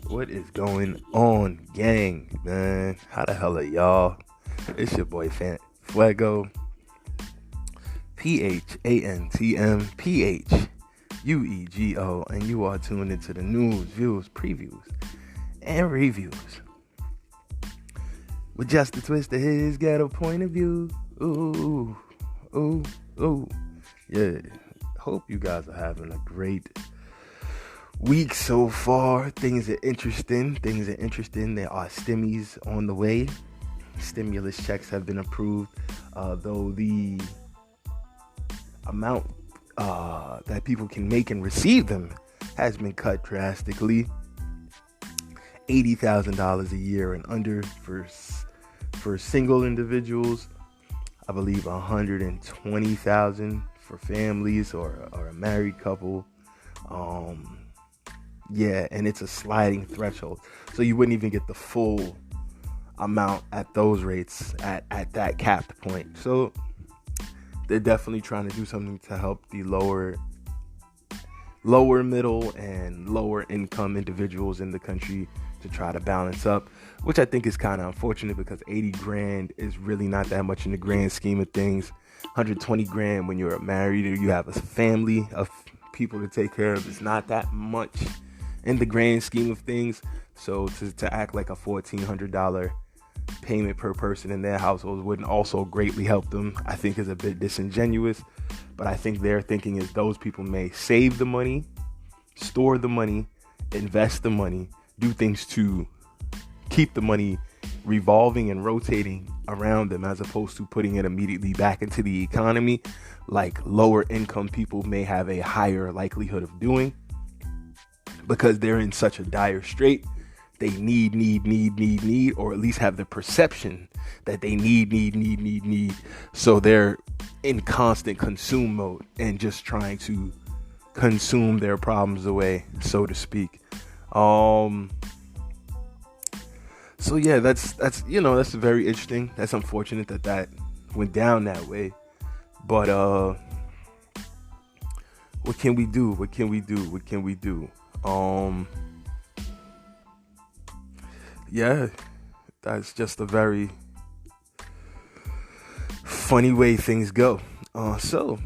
What is going on, gang, man? How the hell are y'all? It's your boy Fuego, PHANTMPHUEGO, and you are tuned into the news, views, previews, and reviews with just a twist of his ghetto point of view. Ooh, ooh, ooh. Yeah, hope you guys are having a great week so far. Things are interesting. There are stimmies on the way. Stimulus checks have been approved, though the amount that people can make and receive them has been cut drastically. $80,000 a year and under for single individuals. I believe $120,000 for families or a married couple. Yeah, and it's a sliding threshold, so you wouldn't even get the full amount at those rates at that capped point. So they're definitely trying to do something to help the lower middle and lower income individuals in the country to try to balance up, which I think is kind of unfortunate because 80 grand is really not that much in the grand scheme of things. 120 grand when you're married or you have a family of people to take care of is not that much in the grand scheme of things. So to act like a $1,400 payment per person in their household wouldn't also greatly help them, I think is a bit disingenuous. But I think their thinking is those people may save the money, store the money, invest the money, do things to keep the money revolving and rotating around them, as opposed to putting it immediately back into the economy like lower income people may have a higher likelihood of doing, because they're in such a dire strait. They need, or at least have the perception that they need. So they're in constant consume mode and just trying to consume their problems away, so to speak. So yeah, that's very interesting. That's unfortunate that went down that way. But what can we do? Yeah, that's just a very funny way things go. So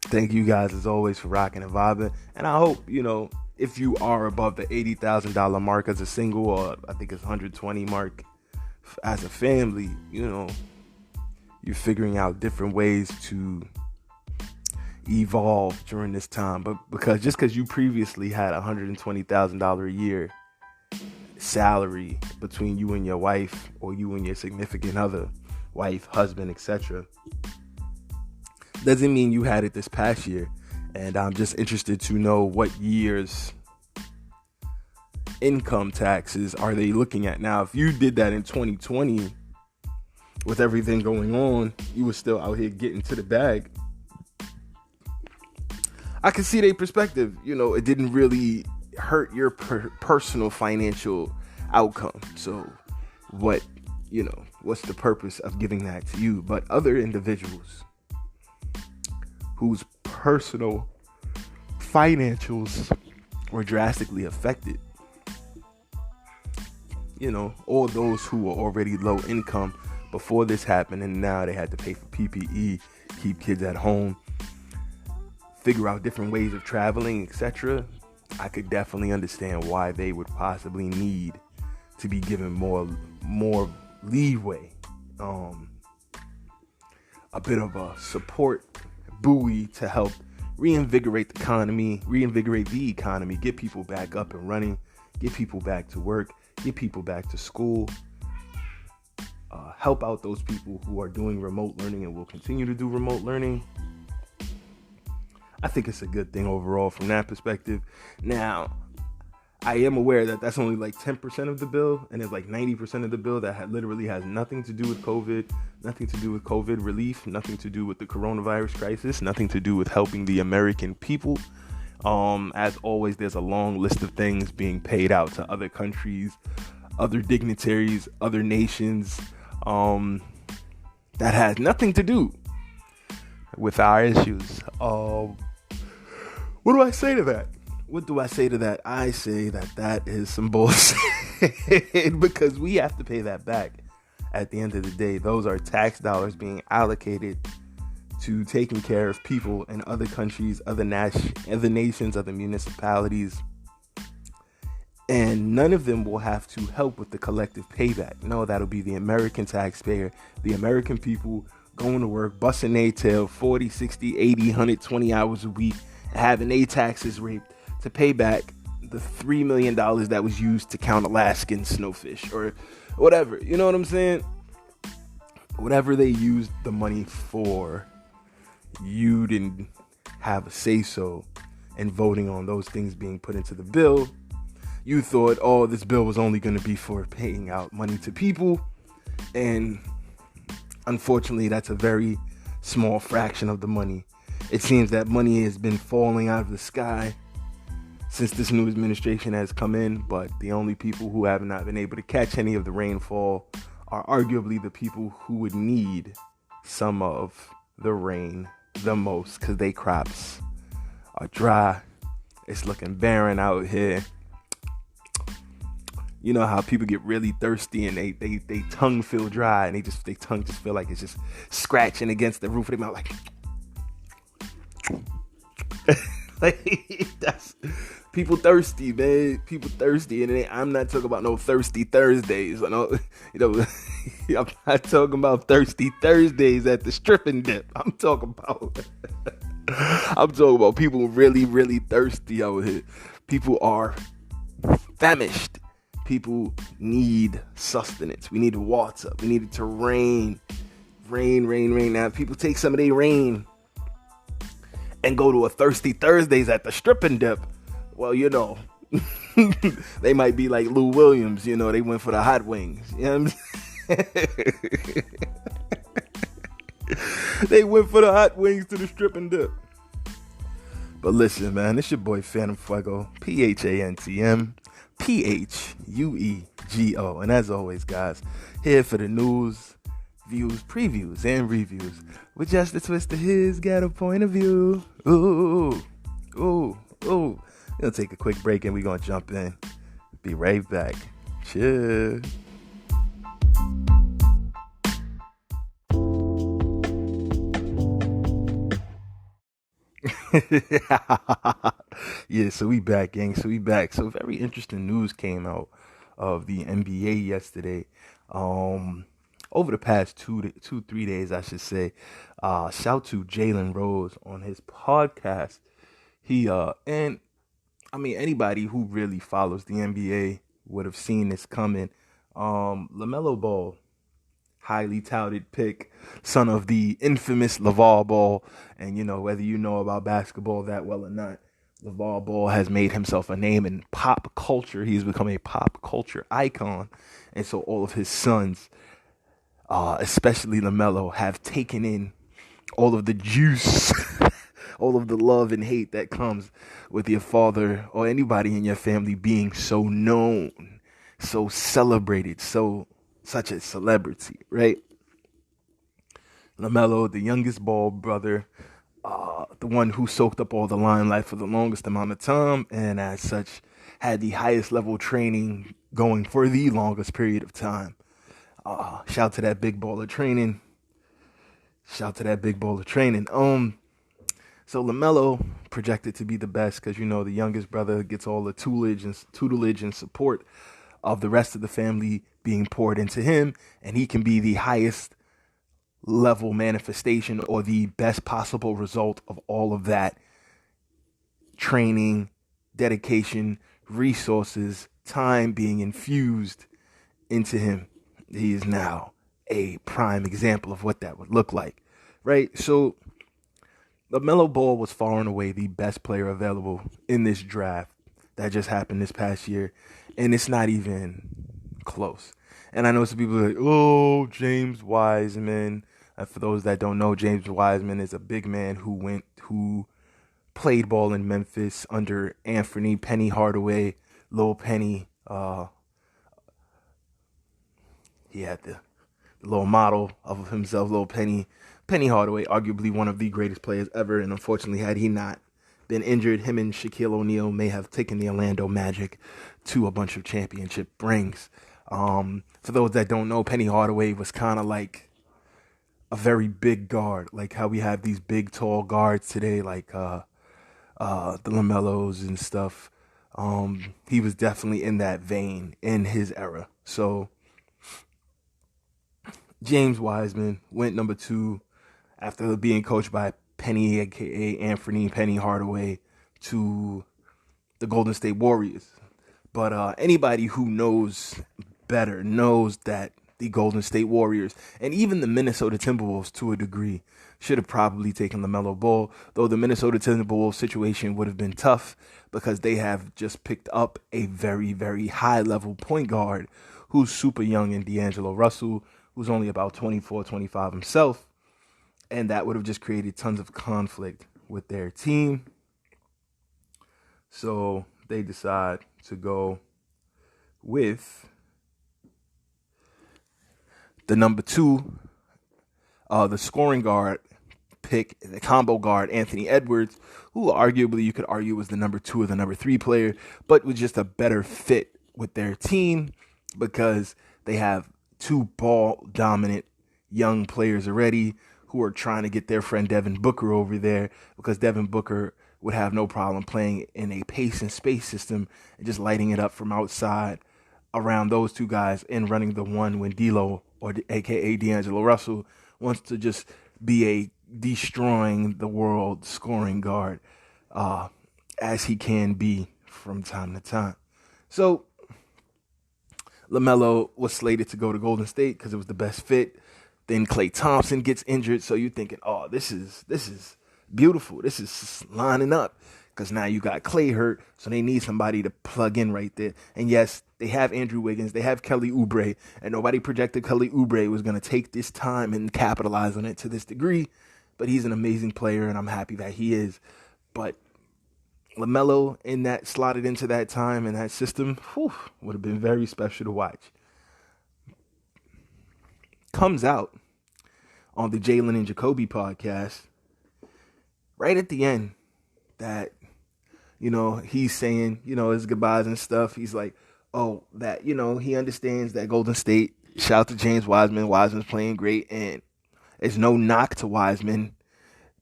thank you guys as always for rocking and vibing. And I hope, if you are above the $80,000 mark as a single, or I think it's 120 mark as a family, you're figuring out different ways to evolve during this time. But because you previously had $120,000 a year salary between you and your wife, or you and your significant other, wife, husband, etc., doesn't mean you had it this past year. And I'm just interested to know what year's income taxes are they looking at now. If you did that in 2020 with everything going on, you were still out here getting to the bag, I can see their perspective. It didn't really hurt your personal financial outcome. So what's the purpose of giving that to you? But other individuals whose personal financials were drastically affected, or those who were already low income before this happened, and now they had to pay for PPE, keep kids at home, figure out different ways of traveling, etc. I could definitely understand why they would possibly need to be given more leeway, a bit of a support buoy to help reinvigorate the economy, get people back up and running, get people back to work, get people back to school, help out those people who are doing remote learning and will continue to do remote learning. I think it's a good thing overall from that perspective. Now, I am aware that that's only like 10% of the bill, and there's like 90% of the bill that literally has nothing to do with COVID, nothing to do with COVID relief, nothing to do with the coronavirus crisis, nothing to do with helping the American people. As always, there's a long list of things being paid out to other countries, other dignitaries, other nations, that has nothing to do with our issues. What do I say to that? What do I say to that? I say that that is some bullshit because we have to pay that back. At the end of the day, those are tax dollars being allocated to taking care of people in other countries, other nations, other municipalities. And none of them will have to help with the collective payback. No, that'll be the American taxpayer, the American people going to work, busting their tail 40, 60, 80, 120 hours a week, having their taxes raped to pay back the $3 million that was used to count Alaskan snowfish or whatever. You know what I'm saying? Whatever they used the money for, you didn't have a say-so in voting on those things being put into the bill. You thought, oh, this bill was only going to be for paying out money to people. And unfortunately, that's a very small fraction of the money. It seems that money has been falling out of the sky since this new administration has come in, but the only people who have not been able to catch any of the rainfall are arguably the people who would need some of the rain the most, because their crops are dry. It's looking barren out here. You know how people get really thirsty and they tongue feel dry and they tongue just feel like it's just scratching against the roof of their mouth, like that's people thirsty, man. People thirsty, and I'm not talking about no thirsty Thursdays. I'm not talking about thirsty Thursdays at the strip and dip. I'm talking about people really, really thirsty out here. People are famished. People need sustenance. We need water. We need it to rain. Rain. Now, if people take some of their rain and go to a thirsty Thursdays at the strip and dip, well, you know, they might be like Lou Williams. You know, they went for the hot wings. You know what I'm saying? They went for the hot wings to the strip and dip. But listen, man, it's your boy Phantom Fuego, PHANTM. PHUEGO. And as always, guys, here for the news, views, previews, and reviews with just a twist of his ghetto point of view. Ooh. We're gonna take a quick break and we're gonna jump in. Be right back. Cheers. Yeah, so we back, gang. So very interesting news came out of the NBA yesterday. Over the past 3 days, I should say. Shout to Jalen Rose on his podcast. And I mean, anybody who really follows the NBA would have seen this coming. Lamelo Ball, highly touted pick, son of the infamous LeVar Ball. And, you know, whether you know about basketball that well or not, LeVar Ball has made himself a name in pop culture. He's become a pop culture icon. And so all of his sons, especially LaMelo, have taken in all of the juice, all of the love and hate that comes with your father or anybody in your family being so known, so celebrated, such a celebrity, right? LaMelo, the youngest Ball brother, the one who soaked up all the limelight for the longest amount of time, and as such had the highest level training going for the longest period of time. Shout to that big baller training. So LaMelo projected to be the best because, you know, the youngest brother gets all the tutelage and support of the rest of the family being poured into him, and he can be the highest level manifestation or the best possible result of all of that training, dedication, resources, time being infused into him. He is now a prime example of what that would look like, right? So LaMelo Ball was far and away the best player available in this draft that just happened this past year, and it's not even close. And I know some people are like, oh, James Wiseman. And for those that don't know, James Wiseman is a big man who played ball in Memphis under Anthony Penny Hardaway, Lil Penny. He had the little model of himself, Lil Penny. Penny Hardaway, arguably one of the greatest players ever, and unfortunately, had he not been injured. Him and Shaquille O'Neal may have taken the Orlando Magic to a bunch of championship rings. For those that don't know, Penny Hardaway was kind of like a very big guard, like how we have these big, tall guards today, like the Lamelos and stuff. He was definitely in that vein in his era. So James Wiseman went number 2 after being coached by Penny, aka Anthony Penny Hardaway, to the Golden State Warriors. But anybody who knows better knows that the Golden State Warriors and even the Minnesota Timberwolves to a degree should have probably taken Lamelo Ball, though the Minnesota Timberwolves situation would have been tough because they have just picked up a very, very high-level point guard who's super young in D'Angelo Russell, who's only about 24, 25 himself, and that would have just created tons of conflict with their team. So they decide to go with the number 2, the scoring guard pick, the combo guard, Anthony Edwards, who arguably you could argue was the number 2 or the number 3 player, but was just a better fit with their team because they have 2 ball-dominant young players already who are trying to get their friend Devin Booker over there because Devin Booker would have no problem playing in a pace and space system and just lighting it up from outside around those 2 guys and running the one when D'Lo, or aka D'Angelo Russell, wants to just be a destroying the world scoring guard as he can be from time to time. So LaMelo was slated to go to Golden State because it was the best fit. Then Klay Thompson gets injured, so you're thinking, oh, this is beautiful. This is lining up because now you got Klay hurt, so they need somebody to plug in right there. And yes, they have Andrew Wiggins, they have Kelly Oubre, and nobody projected Kelly Oubre was going to take this time and capitalize on it to this degree. But he's an amazing player, and I'm happy that he is. But LaMelo in that slotted into that time and that system, would have been very special to watch. Comes out on the Jalen and Jacoby podcast right at the end that, he's saying, his goodbyes and stuff. He's like, that, he understands that Golden State, shout out to James Wiseman. Wiseman's playing great, and it's no knock to Wiseman.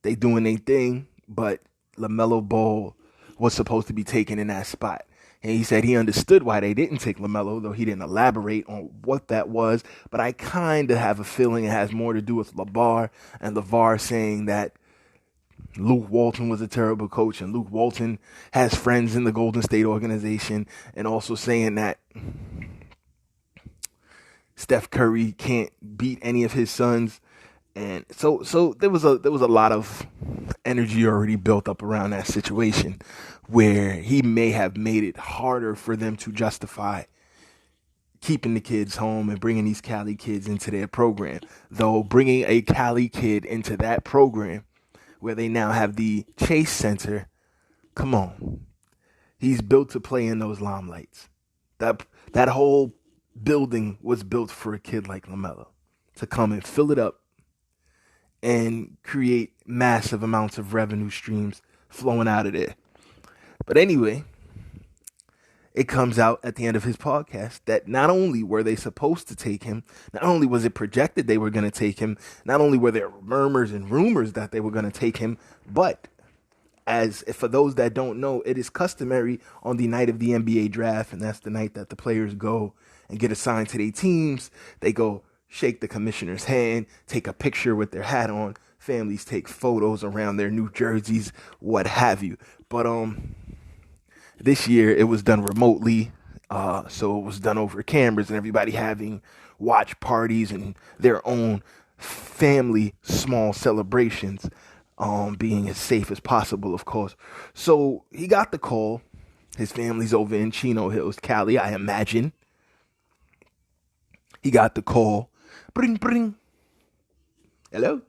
They doing their thing, but LaMelo Ball was supposed to be taken in that spot. And he said he understood why they didn't take LaMelo, though he didn't elaborate on what that was. But I kind of have a feeling it has more to do with LeVar, and LeVar saying that Luke Walton was a terrible coach, and Luke Walton has friends in the Golden State organization, and also saying that Steph Curry can't beat any of his sons. And so there was a lot of energy already built up around that situation where he may have made it harder for them to justify keeping the kids home and bringing these Cali kids into their program. Though bringing a Cali kid into that program where they now have the Chase Center, come on. He's built to play in those limelights. That whole building was built for a kid like LaMelo to come and fill it up and create massive amounts of revenue streams flowing out of there. But anyway, it comes out at the end of his podcast that not only were they supposed to take him, not only was it projected they were going to take him, not only were there murmurs and rumors that they were going to take him, but as for those that don't know, it is customary on the night of the NBA draft, and that's the night that the players go and get assigned to their teams. They go shake the commissioner's hand, take a picture with their hat on. Families take photos around their new jerseys, what have you. But this year it was done remotely, so it was done over cameras and everybody having watch parties and their own family small celebrations, being as safe as possible, of course. So he got the call. His family's over in Chino Hills, Cali, I imagine. He got the call. Bring, bring. Hello?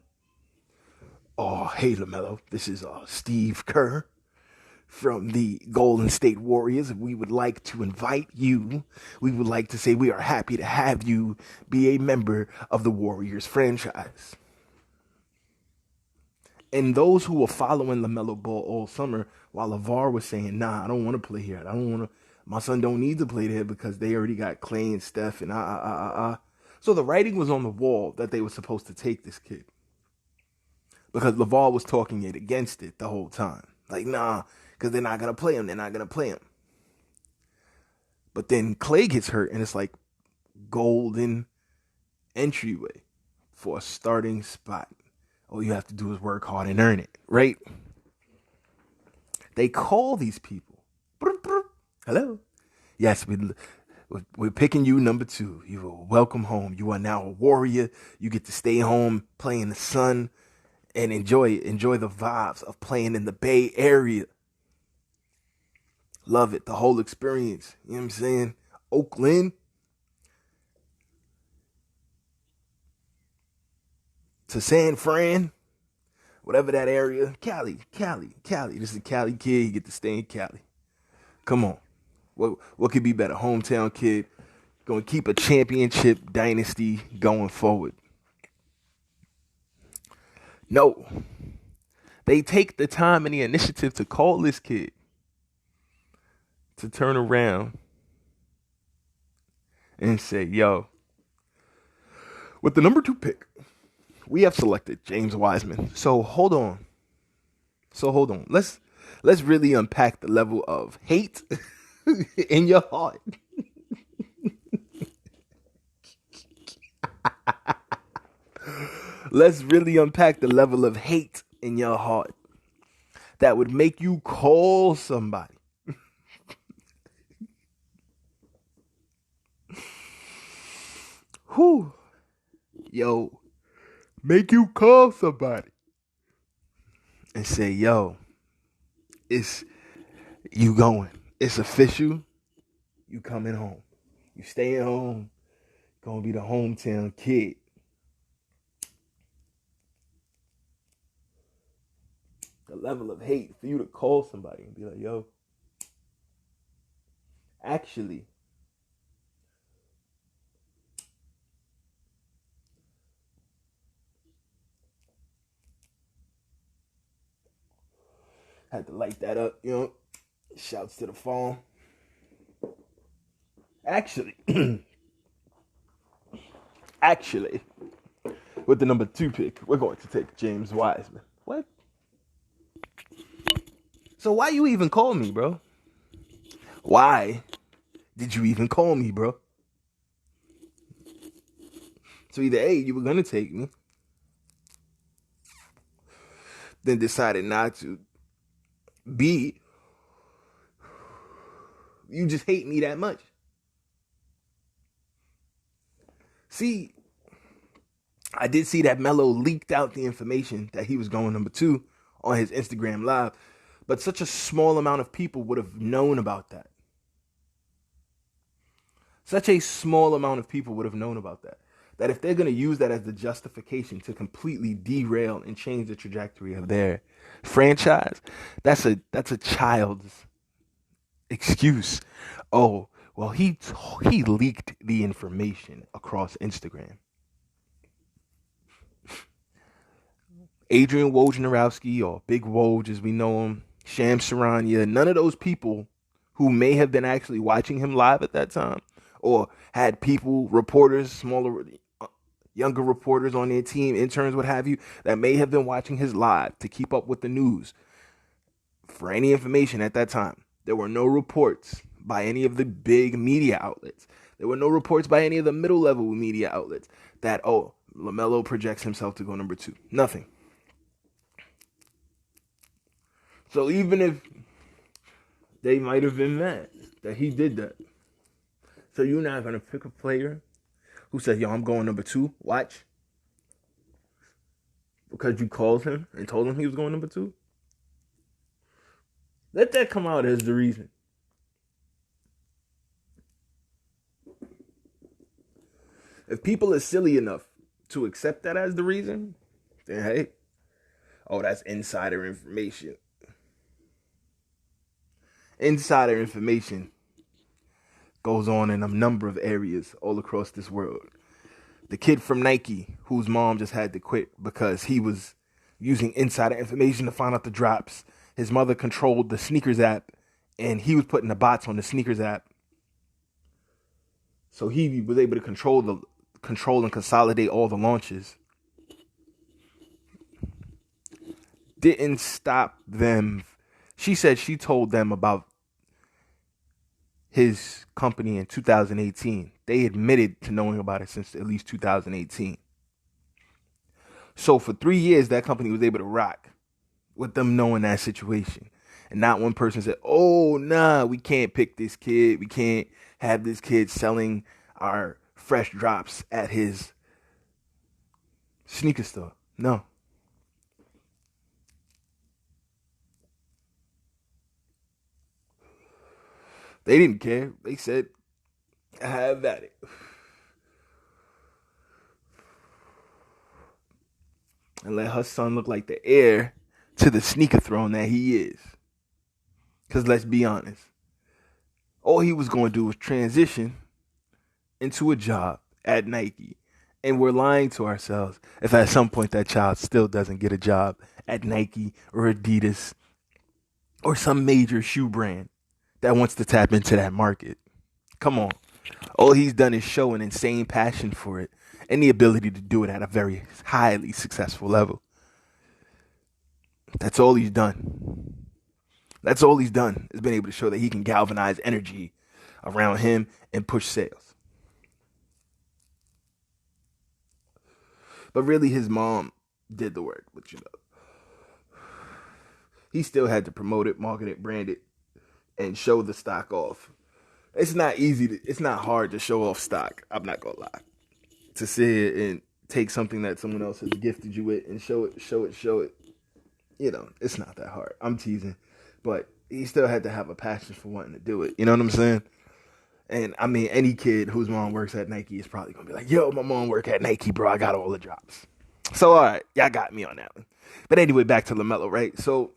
Oh, hey, LaMelo. This is Steve Kerr from the Golden State Warriors. We would like to invite you. We would like to say we are happy to have you be a member of the Warriors franchise. And those who were following Lamelo Ball all summer, while LeVar was saying, "Nah, I don't want to play here. I don't want to. My son don't need to play there because they already got Clay and Steph and ah." So the writing was on the wall that they were supposed to take this kid because LeVar was talking it against it the whole time. Like, nah, because they're not gonna play him. They're not gonna play him. But then Clay gets hurt, and it's like golden entryway for a starting spot. All you have to do is work hard and earn it, right? They call these people. Hello. Yes, we're picking you number 2. You are welcome home. You are now a warrior. You get to stay home, play in the sun, and enjoy the vibes of playing in the Bay Area. Love it, the whole experience. You know what I'm saying? Oakland to San Fran, whatever that area. Cali. This is a Cali kid. You get to stay in Cali. Come on. What could be better? Hometown kid. Going to keep a championship dynasty going forward. No. They take the time and the initiative to call this kid to turn around and say, yo, with the number 2 pick, we have selected James Wiseman. So hold on. Let's really unpack the level of hate in your heart. Let's really unpack the level of hate in your heart that would make you call somebody. Whew. Yo, make you call somebody and say, yo, it's you going. It's official. You coming home. You staying home. Gonna be the hometown kid. The level of hate for you to call somebody and be like, yo, actually, had to light that up, you know. Shouts to the phone. Actually, with the number 2 pick, we're going to take James Wiseman. What? So why you even call me, bro? Why did you even call me, bro? So either A, you were going to take me, then decided not to. B, you just hate me that much. See, I did see that Melo leaked out the information that he was going number 2 on his Instagram Live, but such a small amount of people would have known about that. Such a small amount of people would have known about that. That if they're going to use that as the justification to completely derail and change the trajectory of their franchise, that's a child's excuse. Oh, well, he leaked the information across Instagram. Adrian Wojnarowski, or Big Woj as we know him, Shams Charania, none of those people who may have been actually watching him live at that time, or had people, reporters, smaller, younger reporters on their team, interns, what have you, that may have been watching his live to keep up with the news. For any information at that time, there were no reports by any of the big media outlets. There were no reports by any of the middle-level media outlets that, oh, LaMelo projects himself to go number 2. Nothing. So even if they might have been mad that he did that, so you're not going to pick a player who says, yo, I'm going number 2, watch, because you called him and told him he was going number 2? Let that come out as the reason. If people are silly enough to accept that as the reason, then hey, oh, that's insider information. Insider information goes on in a number of areas all across this world. The kid from Nike, whose mom just had to quit because he was using insider information to find out the drops. His mother controlled the sneakers app, and he was putting the bots on the sneakers app. So he was able to control and consolidate all the launches. Didn't stop them. She said she told them about his company in 2018. They admitted to knowing about it since at least 2018. So for 3 years, that company was able to rock with them knowing that situation. And not one person said, oh, nah, we can't pick this kid. We can't have this kid selling our fresh drops at his sneaker store. No. They didn't care. They said, have at it. And let her son look like the heir to the sneaker throne that he is. Because let's be honest, all he was going to do was transition into a job at Nike. And we're lying to ourselves if at some point that child still doesn't get a job at Nike or Adidas or some major shoe brand that wants to tap into that market. Come on. All he's done is show an insane passion for it and the ability to do it at a very highly successful level. That's all he's done. That's all he's done, is been able to show that he can galvanize energy around him and push sales. But really, his mom did the work, but he still had to promote it, market it, brand it, and show the stock off. It's not easy. It's not hard to show off stock. I'm not gonna lie. To sit and take something that someone else has gifted you with and show it. It's not that hard. I'm teasing. But he still had to have a passion for wanting to do it. You know what I'm saying? And I mean, any kid whose mom works at Nike is probably going to be like, yo, my mom work at Nike, bro. I got all the drops. So, all right. Y'all got me on that one. But anyway, back to Lamelo, right? So,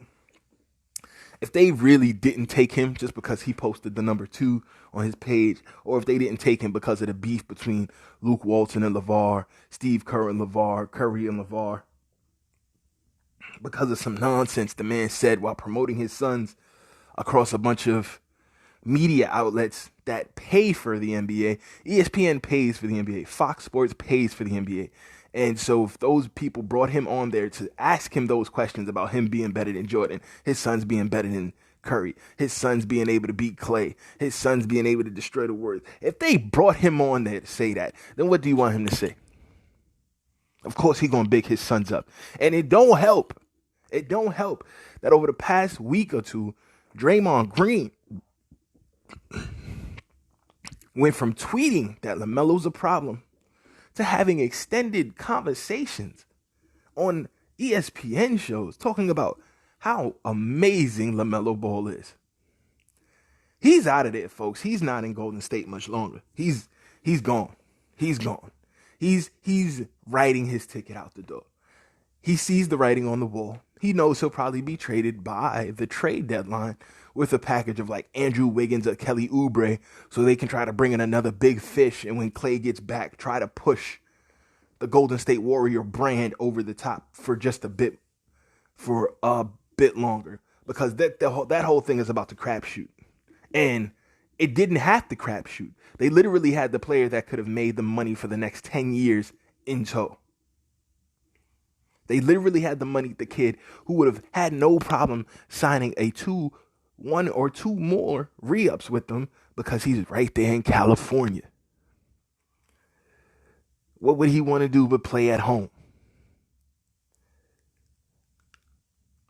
if they really didn't take him just because he posted the number 2 on his page, or if they didn't take him because of the beef between Luke Walton and LeVar, Steve Kerr and LeVar, Curry and LeVar, because of some nonsense the man said while promoting his sons across a bunch of media outlets that pay for the NBA. ESPN pays for the NBA. Fox Sports pays for the NBA. And so if those people brought him on there to ask him those questions about him being better than Jordan, his sons being better than Curry, his sons being able to beat Clay, his sons being able to destroy the Warriors, if they brought him on there to say that, then what do you want him to say? Of course, he's going to big his sons up. And it don't help that over the past week or two, Draymond Green went from tweeting that LaMelo's a problem to having extended conversations on ESPN shows talking about how amazing LaMelo Ball is. He's out of there, folks. He's not in Golden State much longer. He's gone. He's gone. He's writing his ticket out the door. He sees the writing on the wall. He knows he'll probably be traded by the trade deadline with a package of like Andrew Wiggins or Kelly Oubre so they can try to bring in another big fish. And when Clay gets back, try to push the Golden State Warrior brand over the top for a bit longer. Because that whole thing is about the crapshoot. And it didn't have to crapshoot. They literally had the player that could have made the money for the next 10 years in tow. They literally had the kid who would have had no problem signing one or two more re-ups with them because he's right there in California. What would he want to do but play at home?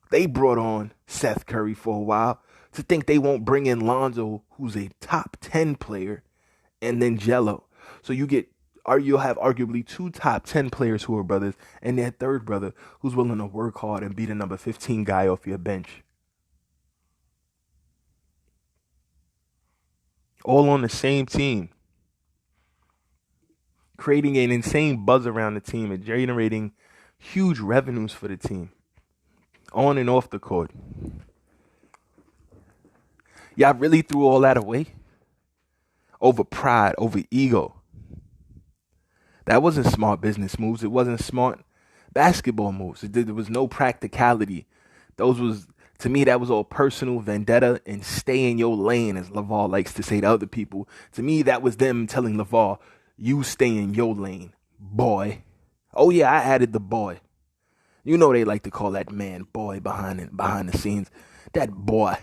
They brought on Seth Curry for a while to think they won't bring in Lonzo, who's a top 10 player, and then Jello. So you'll have arguably 2 top 10 players who are brothers and their third brother who's willing to work hard and be the number 15 guy off your bench. All on the same team. Creating an insane buzz around the team and generating huge revenues for the team. On and off the court. Y'all really threw all that away? Over pride, over ego. That wasn't smart business moves. It wasn't smart basketball moves. There was no practicality. Those was to me that was all personal vendetta and stay in your lane, as Lavar likes to say to other people. To me, that was them telling Lavar, "You stay in your lane, boy." Oh yeah, I added the boy. You know they like to call that man boy behind the scenes. That boy.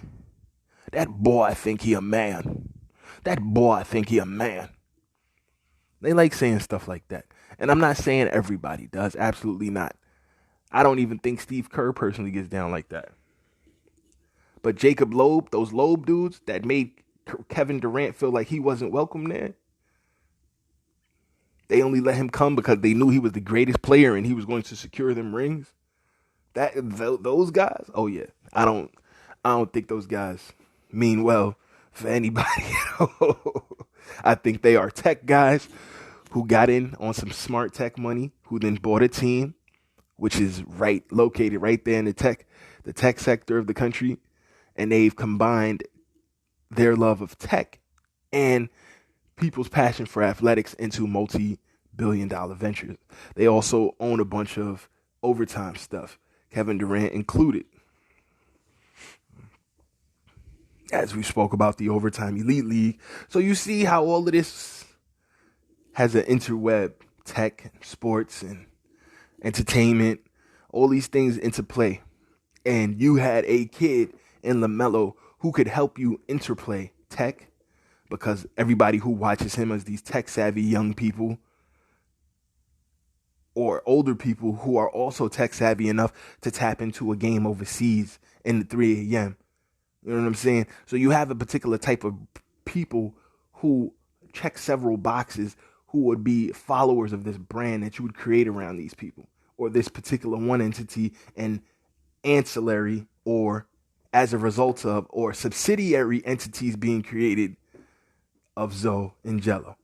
That boy think he a man. That boy think he a man. They like saying stuff like that. And I'm not saying everybody does. Absolutely not. I don't even think Steve Kerr personally gets down like that. But Jacob Loeb, those Loeb dudes that made Kevin Durant feel like he wasn't welcome there, they only let him come because they knew he was the greatest player and he was going to secure them rings. Those guys, oh yeah, I don't think those guys mean well for anybody. I think they are tech guys who got in on some smart tech money, who then bought a team, which is located right there in the tech sector of the country, and they've combined their love of tech and people's passion for athletics into multi-billion-dollar ventures. They also own a bunch of overtime stuff, Kevin Durant included. As we spoke about the Overtime Elite League. So you see how all of this has an interweb, tech, sports, and entertainment, all these things into play. And you had a kid in Lamelo who could help you interplay tech, because everybody who watches him as these tech-savvy young people or older people who are also tech-savvy enough to tap into a game overseas in the 3 a.m. You know what I'm saying? So you have a particular type of people who check several boxes who would be followers of this brand that you would create around these people, or this particular one entity, and ancillary or as a result of or subsidiary entities being created of Zoe and Jello.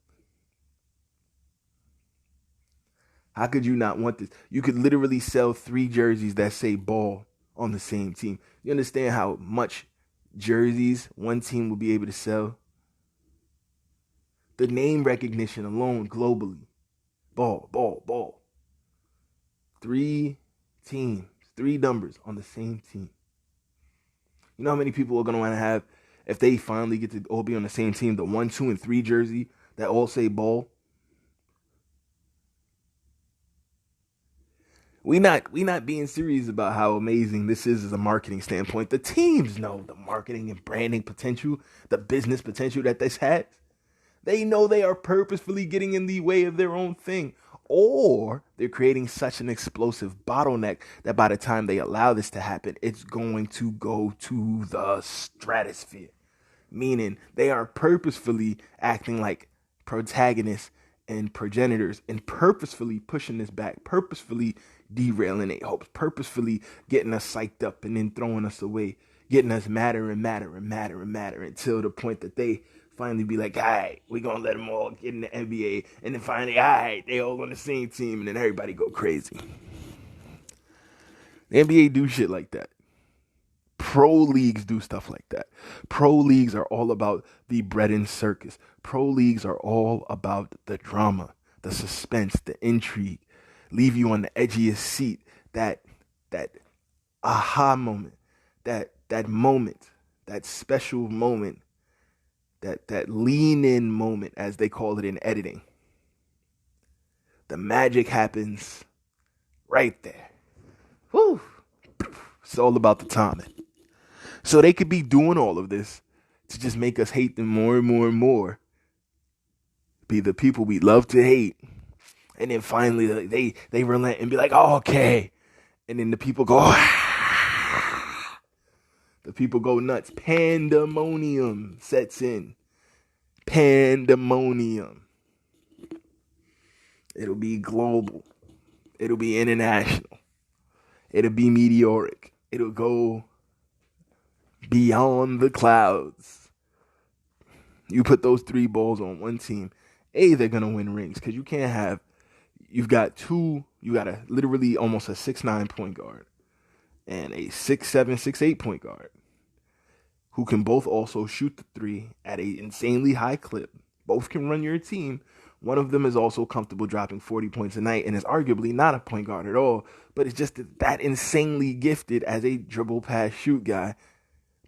How could you not want this? You could literally sell 3 jerseys that say Ball on the same team. You understand how much jerseys one team will be able to sell? The name recognition alone globally. Ball, ball, ball. 3 teams, 3 numbers on the same team. You know how many people are going to want to have, if they finally get to all be on the same team, the 1, 2, and 3 jersey that all say Ball? We not being serious about how amazing this is as a marketing standpoint. The teams know the marketing and branding potential, the business potential that this has. They know they are purposefully getting in the way of their own thing, or they're creating such an explosive bottleneck that by the time they allow this to happen, it's going to go to the stratosphere. Meaning they are purposefully acting like protagonists and progenitors and purposefully pushing this back, purposefully derailing their hopes, purposefully getting us psyched up and then throwing us away, getting us madder and madder and madder and madder until the point that they finally be like, all right, we're going to let them all get in the NBA. And then finally, all right, they all on the same team, and then everybody go crazy. The NBA do shit like that. Pro leagues do stuff like that. Pro leagues are all about the bread and circus. Pro leagues are all about the drama, the suspense, the intrigue, leave you on the edgiest seat, that aha moment, that moment, that special moment, that lean in moment, as they call it in editing. The magic happens right there. Whew. It's all about the timing. So they could be doing all of this to just make us hate them more and more and more. Be the people we love to hate. And then finally they relent and be like, oh, okay. And then the people go, ah. The people go nuts. Pandemonium sets in. Pandemonium. It'll be global. It'll be international. It'll be meteoric. It'll go beyond the clouds. You put those 3 balls on one team, they're going to win rings, because you've got a literally almost a 6'9" point guard and a 6'7", 6'8" point guard who can both also shoot the 3 at an insanely high clip. Both can run your team, One of them is also comfortable dropping 40 points a night and is arguably not a point guard at all, but is just that insanely gifted as a dribble pass shoot guy.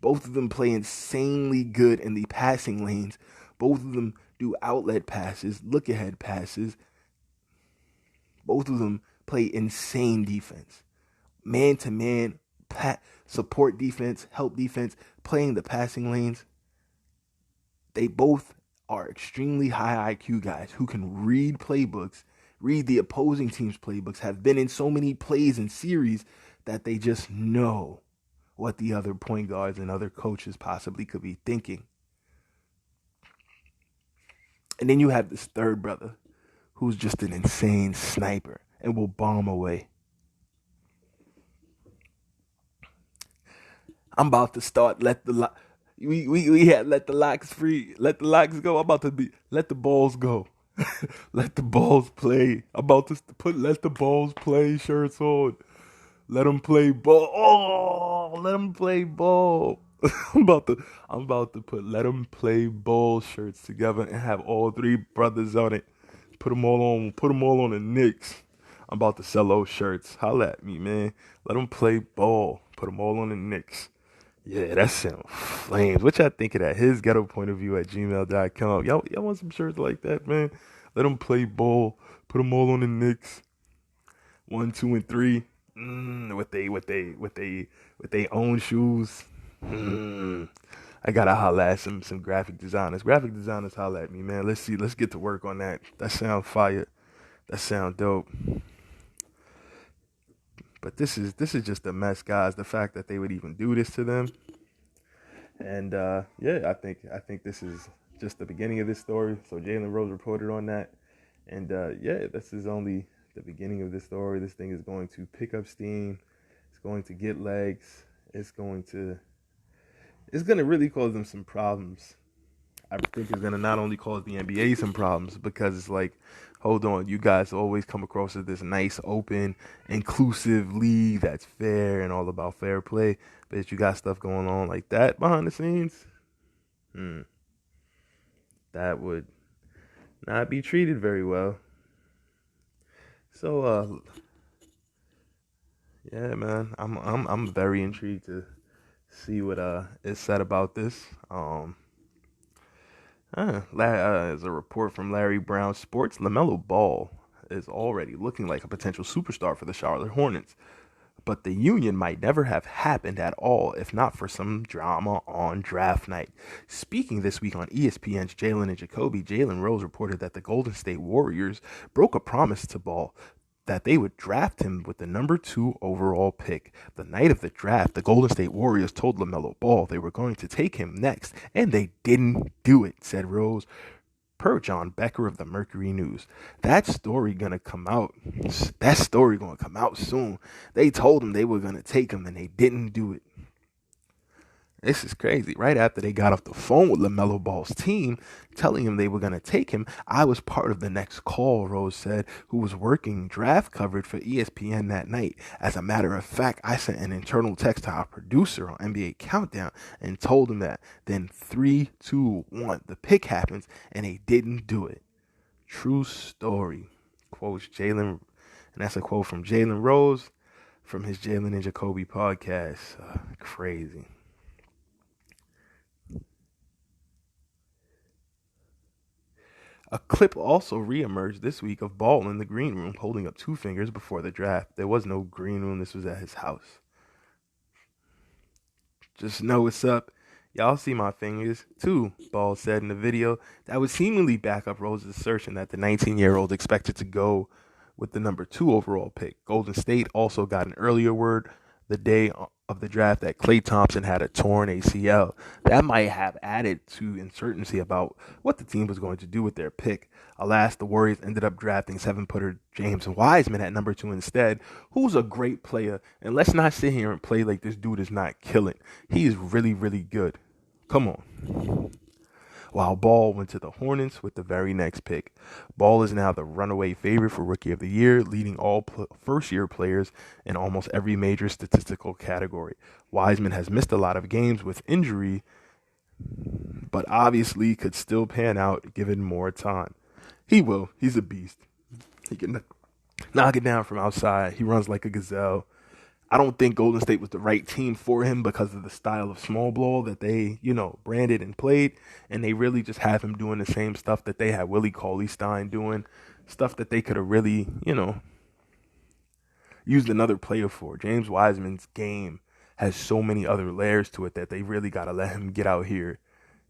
Both of them play insanely good in the passing lanes. Both of them do outlet passes, look ahead passes. Both of them play insane defense. Man to man, support defense, help defense, playing the passing lanes. They both are extremely high IQ guys who can read playbooks, read the opposing team's playbooks, have been in so many plays and series that they just know what the other point guards and other coaches possibly could be thinking. And then you have this third brother who's just an insane sniper and will bomb away. I'm about to start we had let the locks free, let the locks go. I'm about to let the balls go. Let the balls play. I'm about to put let the balls play shirts on. Let them play ball. Oh, let them play ball. I'm about to put let them play ball shirts together and have all three brothers on it. Put them all on the Knicks. I'm about to sell those shirts. Holla at me, man. Let them play ball. Put them all on the Knicks. Yeah, that sounds flames. What y'all think of that? His ghetto point of view at gmail.com. Y'all want some shirts like that, man? Let them play ball. Put them all on the Knicks. 1, 2, and 3. With they own shoes. I gotta holla at some graphic designers. Graphic designers, holla at me, man. Let's see. Let's get to work on that. That sound fire. That sound dope. But this is just a mess, guys. The fact that they would even do this to them. And yeah, I think this is just the beginning of this story. So Jalen Rose reported on that. And yeah, this is only the beginning of this story. This thing is going to pick up steam. It's going to get legs. It's going to really cause them some problems. I think it's going to not only cause the NBA some problems, because it's like, hold on, you guys always come across as this nice, open, inclusive league that's fair and all about fair play, but if you got stuff going on like that behind the scenes, that would not be treated very well. So, yeah, man, I'm very intrigued to see what is said about this. As a report from Larry Brown Sports, Lamelo Ball is already looking like a potential superstar for the Charlotte Hornets. But the union might never have happened at all if not for some drama on draft night. Speaking this week on ESPN's Jalen and Jacoby, Jalen Rose reported that the Golden State Warriors broke a promise to Ball that they would draft him with the number 2 overall pick. The night of the draft, the Golden State Warriors told LaMelo Ball they were going to take him next, and they didn't do it, said Rose, per John Becker of the Mercury News. That story gonna come out soon. They told him they were gonna take him, and they didn't do it. This is crazy. Right after they got off the phone with LaMelo Ball's team, telling him they were going to take him, I was part of the next call, Rose said, who was working draft coverage for ESPN that night. As a matter of fact, I sent an internal text to our producer on NBA Countdown and told him that. Then 3, 2, 1, the pick happens, and they didn't do it. True story. Quotes Jalen, and that's a quote from Jalen Rose from his Jalen and Jacoby podcast. Crazy. A clip also reemerged this week of Ball in the green room holding up 2 fingers before the draft. There was no green room. This was at his house. Just know what's up. Y'all see my fingers, too, Ball said in the video that would seemingly back up Rose's assertion that the 19-year-old expected to go with the number 2 overall pick. Golden State also got an earlier word the day of the draft that Klay Thompson had a torn ACL. That might have added to uncertainty about what the team was going to do with their pick. Alas, the Warriors ended up drafting 7-footer James Wiseman at number 2 instead, who's a great player. And let's not sit here and play like this dude is not killing. He is really, really good. Come on. While Ball went to the Hornets with the very next pick. Ball is now the runaway favorite for Rookie of the Year, leading all first-year players in almost every major statistical category. Wiseman has missed a lot of games with injury, but obviously could still pan out given more time. He will. He's a beast. He can knock it down from outside. He runs like a gazelle. I don't think Golden State was the right team for him because of the style of small ball that they, branded and played. And they really just have him doing the same stuff that they had Willie Cauley-Stein doing, stuff that they could have really, used another player for. James Wiseman's game has so many other layers to it that they really got to let him get out here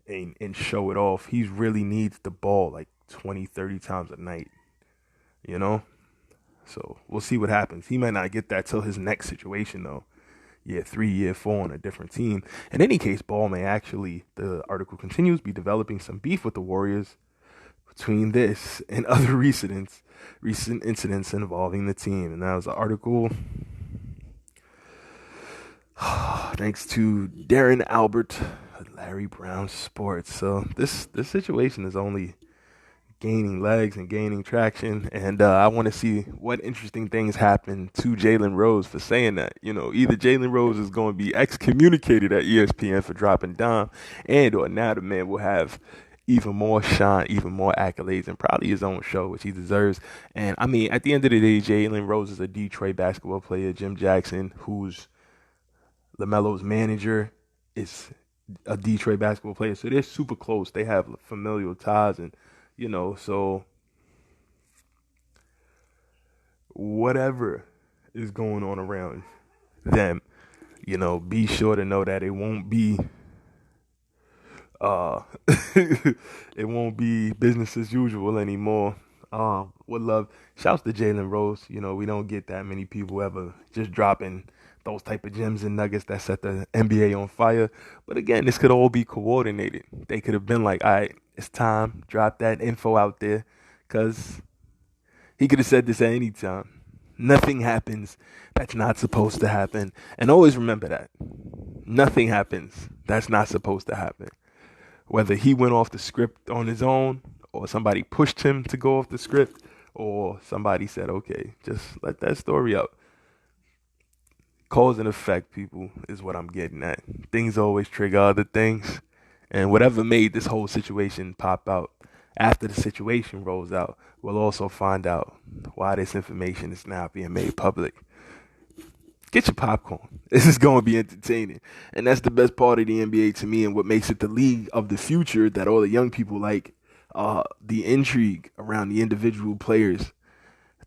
and show it off. He really needs the ball like 20, 30 times a night, you know? So we'll see what happens. He might not get that till his next situation, though. Year 3, year 4 on a different team. In any case, Ball may actually, the article continues, be developing some beef with the Warriors between this and other recent incidents involving the team. And that was the article. Thanks to Darren Albert, Larry Brown Sports. So this situation is only gaining legs and gaining traction, and I want to see what interesting things happen to Jalen Rose for saying that. Either Jalen Rose is going to be excommunicated at ESPN for dropping Dom, or now the man will have even more shine, even more accolades, and probably his own show, which he deserves. And I mean, at the end of the day, Jalen Rose is a Detroit basketball player. Jim Jackson, who's LaMelo's manager, is a Detroit basketball player, so they're super close. They have familial ties, and so whatever is going on around them, be sure to know that it won't be it won't be business as usual anymore. Would love shouts to Jalen Rose. We don't get that many people ever just dropping those type of gems and nuggets that set the NBA on fire. But again, this could all be coordinated. They could have been like, all right, it's time, drop that info out there, because he could have said this at any time. Nothing happens that's not supposed to happen. And always remember that. Nothing happens that's not supposed to happen. Whether he went off the script on his own, or somebody pushed him to go off the script, or somebody said, okay, just let that story out. Cause and effect, people, is what I'm getting at. Things always trigger other things. And whatever made this whole situation pop out, after the situation rolls out, we'll also find out why this information is now being made public. Get your popcorn. This is going to be entertaining. And that's the best part of the NBA to me, and what makes it the league of the future that all the young people like. The intrigue around the individual players,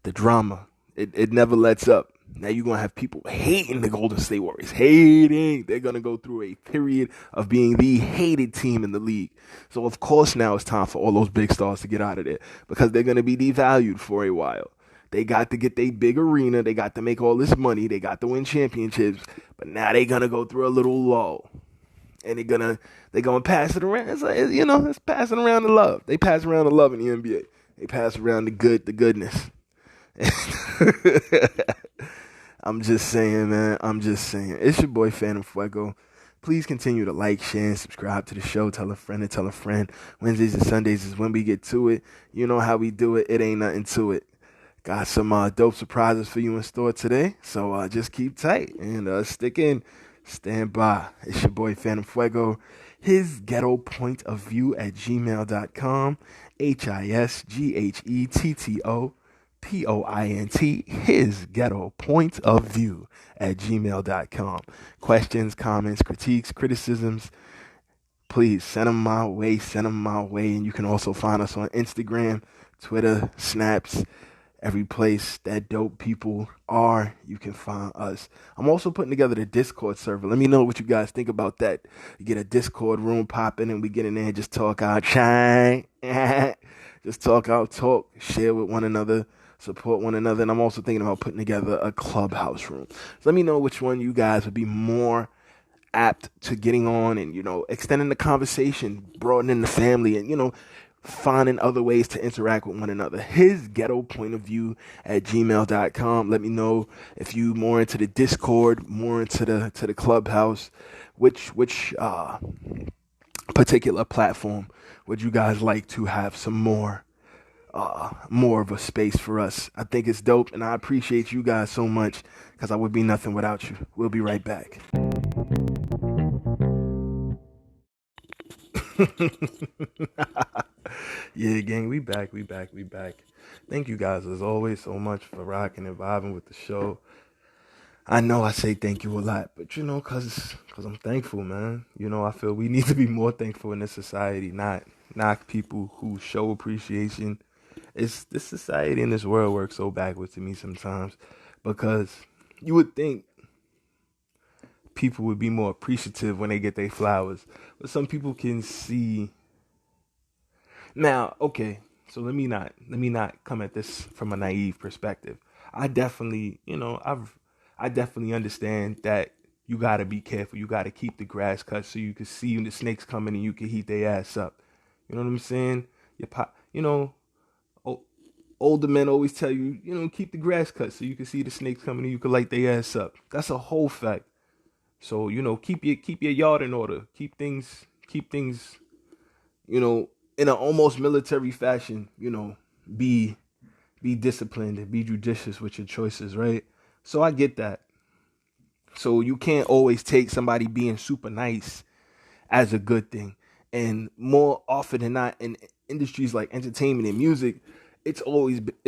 the drama, it never lets up. Now you're going to have people hating the Golden State Warriors. Hating. They're going to go through a period of being the hated team in the league. So, of course, now it's time for all those big stars to get out of there, because they're going to be devalued for a while. They got to get their big arena. They got to make all this money. They got to win championships. But now they're going to go through a little lull. And they're gonna pass it around. It's like, it's passing around the love. They pass around the love in the NBA. They pass around the goodness. I'm just saying, man. It's your boy Phantom Fuego. Please continue to like, share, and subscribe to the show. Tell a friend and tell a friend. Wednesdays and Sundays is when we get to it. You know how we do it. It ain't nothing to it. Got some dope surprises for you in store today. So just keep tight and stick in. Stand by. It's your boy Phantom Fuego. His ghetto point of view at gmail.com. HISGHETTOPOINT. His ghetto point of view at gmail.com. Questions, comments, critiques, criticisms, please send them my way. And you can also find us on Instagram, Twitter, Snaps. Every place that dope people are, you can find us. I'm also putting together the Discord server. Let me know what you guys think about that. You get a Discord room popping, and we get in there and just talk our chang. Just talk our talk, share with one another, support one another. And I'm also thinking about putting together a clubhouse room. So let me know which one you guys would be more apt to getting on and, extending the conversation, broadening the family, and, finding other ways to interact with one another. His ghetto point of view at gmail.com. Let me know if you more into the Discord, more into the clubhouse, which particular platform would you guys like to have some more of a space for us. I think it's dope, and I appreciate you guys so much, because I would be nothing without you. We'll be right back. Yeah, gang, we back, we back, we back. Thank you guys as always so much for rocking and vibing with the show. I know I say thank you a lot, but cause I'm thankful, man. I feel we need to be more thankful in this society, not knock people who show appreciation. It's this society and this world works so backwards to me sometimes, because you would think people would be more appreciative when they get their flowers, but some people can see. Now, okay, so let me not come at this from a naive perspective. I definitely, I definitely understand that you gotta be careful. You gotta keep the grass cut so you can see when the snakes coming and you can heat their ass up. You know what I'm saying? O- older men always tell you, keep the grass cut so you can see the snakes coming and you can light their ass up. That's a whole fact. So keep your yard in order. Keep things in an almost military fashion, be be disciplined and be judicious with your choices, right? So I get that. So you can't always take somebody being super nice as a good thing. And more often than not in industries like entertainment and music, it's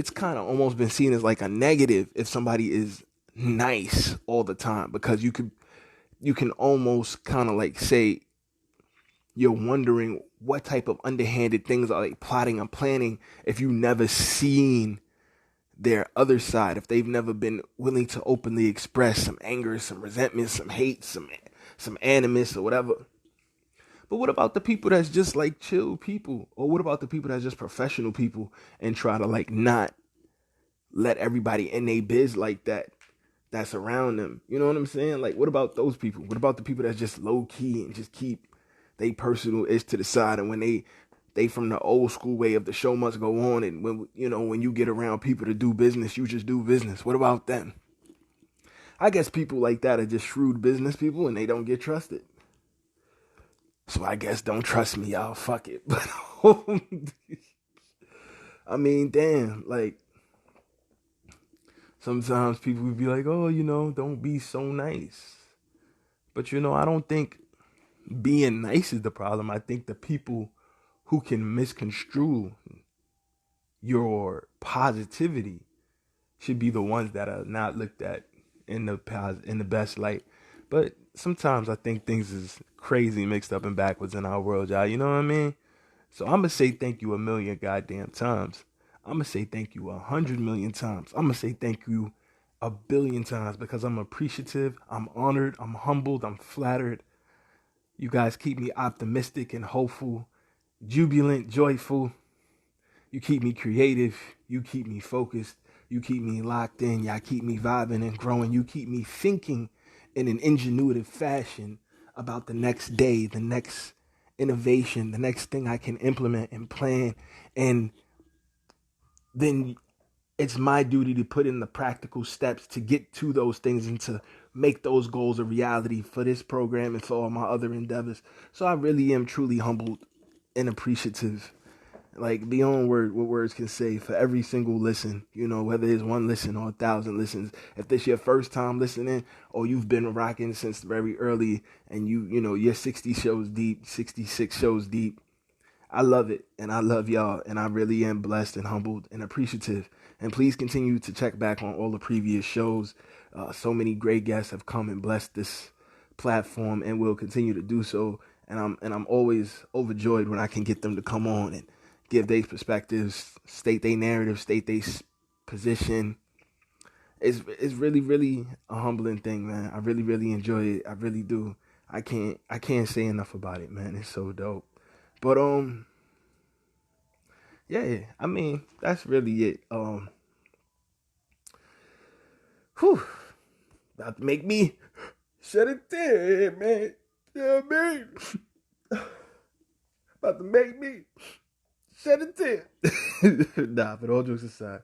kind of almost been seen as like a negative if somebody is nice all the time, because you can almost kind of like say you're wondering what type of underhanded things are they plotting and planning if you've never seen their other side, if they've never been willing to openly express some anger, some resentment, some hate, some animus or whatever. But what about the people that's just like chill people? Or what about the people that's just professional people and try to like not let everybody in their biz like that's around them? You know what I'm saying? Like, what about those people? What about the people that's just low key and just keep they personal ish to the side, and when they from the old school way of the show must go on, and when you get around people to do business, you just do business. What about them? I guess people like that are just shrewd business people and they don't get trusted. So I guess don't trust me, y'all. Fuck it. But I mean, damn, like sometimes people would be like, oh, don't be so nice. But I don't think being nice is the problem. I think the people who can misconstrue your positivity should be the ones that are not looked at in the best light. But sometimes I think things is crazy mixed up and backwards in our world, y'all. You know what I mean? So I'm gonna say thank you a million goddamn times. I'm gonna say thank you 100 million times. I'm gonna say thank you a billion times, because I'm appreciative, I'm honored, I'm humbled, I'm flattered. You guys keep me optimistic and hopeful, jubilant, joyful. You keep me creative. You keep me focused. You keep me locked in. Y'all keep me vibing and growing. You keep me thinking in an ingenuitive fashion about the next day, the next innovation, the next thing I can implement and plan. And then it's my duty to put in the practical steps to get to those things and to make those goals a reality for this program and for all my other endeavors. So I really am truly humbled and appreciative, like beyond what words can say, for every single listen, whether it's one listen or 1,000 listens. If this your first time listening, or you've been rocking since very early, and you're 60 shows deep, 66 shows deep, I love it, and I love y'all, and I really am blessed and humbled and appreciative. And please continue to check back on all the previous shows. So many great guests have come and blessed this platform, and will continue to do so. And I'm always overjoyed when I can get them to come on and give their perspectives, state their narrative, state their position. It's really really a humbling thing, man. I really really enjoy it. I really do. I can't say enough about it, man. It's so dope. But yeah, I mean that's really it. Whew, about to make me shed a tear, man. You know what I mean? About to make me shed a tear. Nah, but all jokes aside,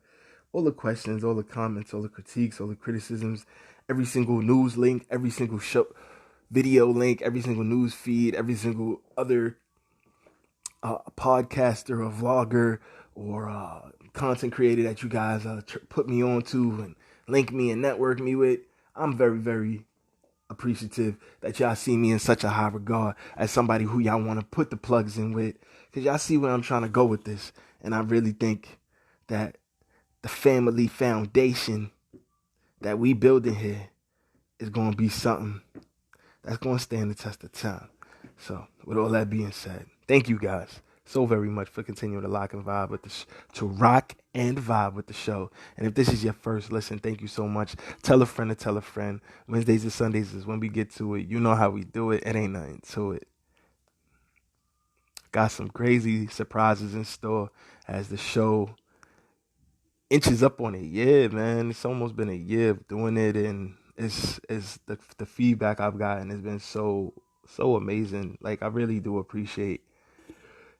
all the questions, all the comments, all the critiques, all the criticisms, every single news link, every single show video link, every single news feed, every single other podcaster or vlogger or content creator that you guys put me on to and link me and network me with. I'm very, very appreciative that y'all see me in such a high regard as somebody who y'all want to put the plugs in with, because y'all see where I'm trying to go with this. And I really think that the family foundation that we building here is going to be something that's going to stand the test of time. So, with all that being said, thank you guys so very much for continuing to rock and vibe with the show. And if this is your first listen, thank you so much. Tell a friend to tell a friend. Wednesdays and Sundays is when we get to it. You know how we do it. It ain't nothing to it. Got some crazy surprises in store as the show inches up on a year, man. It's almost been a year of doing it, and it's the feedback I've gotten has been so amazing. Like, I really do appreciate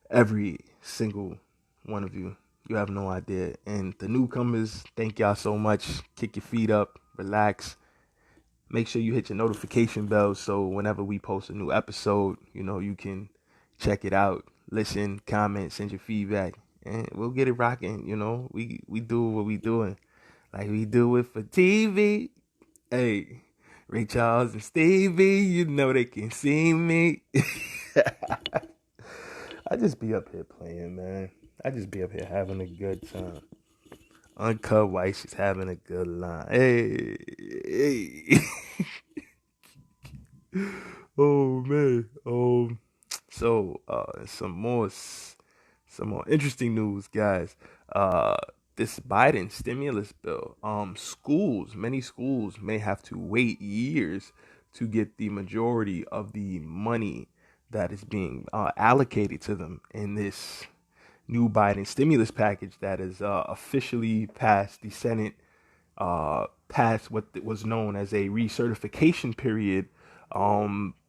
every single one of you. You have no idea. And the newcomers, thank y'all so much. Kick your feet up, relax. Make sure you hit your notification bell so whenever we post a new episode, you can check it out, listen, comment, send your feedback, and we'll get it rocking. We do what we doing, like we do it for TV. Hey, Ray Charles and Stevie, they can see me. I just be up here playing, man. I just be up here having a good time. Uncut White, she's having a good line. Hey. Oh man. So some more interesting news, guys. This Biden stimulus bill. Many schools may have to wait years to get the majority of the money that is being allocated to them in this new Biden stimulus package that is officially passed the Senate, passed what was known as a recertification period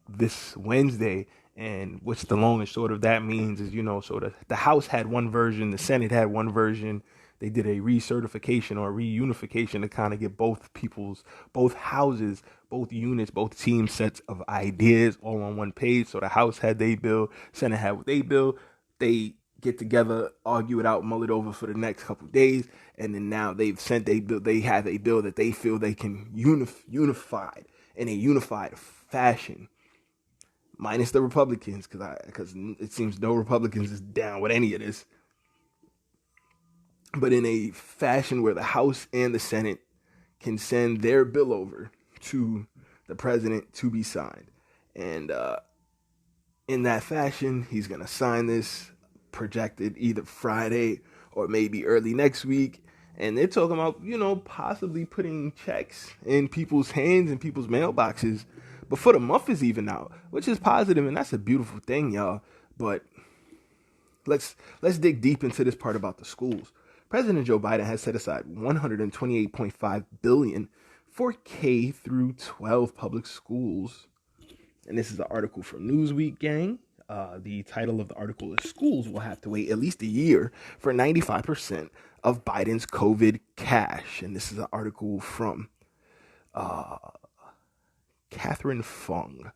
this Wednesday. And what's the long and short of that means is, so the House had one version, the Senate had one version. They did a recertification or reunification to kind of get both houses, both units, both team sets of ideas all on one page. So the House had their bill, Senate had what they bill. They get together, argue it out, mull it over for the next couple of days, and then now they've sent a bill. They have a bill that they feel they can unified in a unified fashion, minus the Republicans, because it seems no Republicans is down with any of this. But in a fashion where the House and the Senate can send their bill over to the president to be signed. And in that fashion, he's going to sign this, projected either Friday or maybe early next week. And they're talking about, possibly putting checks in people's hands and people's mailboxes before the month is even out, which is positive, and that's a beautiful thing, y'all. But let's dig deep into this part about the schools. President Joe Biden has set aside $128.5 billion for K through 12 public schools. And this is an article from Newsweek, gang. The title of the article is "Schools Will Have to Wait at Least a Year for 95% of Biden's COVID Cash." And this is an article from Catherine Fung.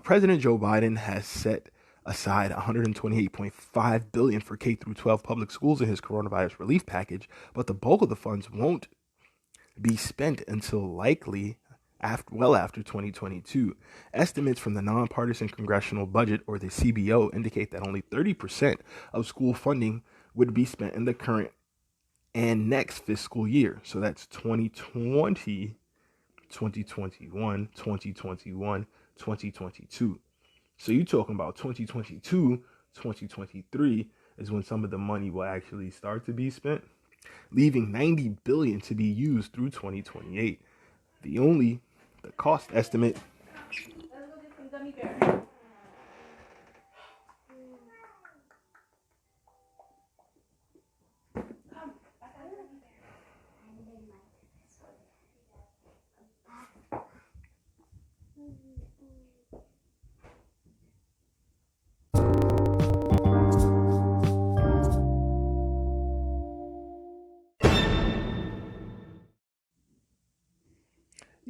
President Joe Biden has set aside $128.5 billion for K through 12 public schools in his coronavirus relief package, but the bulk of the funds won't be spent until likely after 2022. Estimates from the Nonpartisan Congressional Budget, or the CBO, indicate that only 30% of school funding would be spent in the current and next fiscal year. So that's 2020, 2021, 2021, 2022. So you're talking about 2022, 2023 is when some of the money will actually start to be spent, leaving $90 billion to be used through 2028. The cost estimate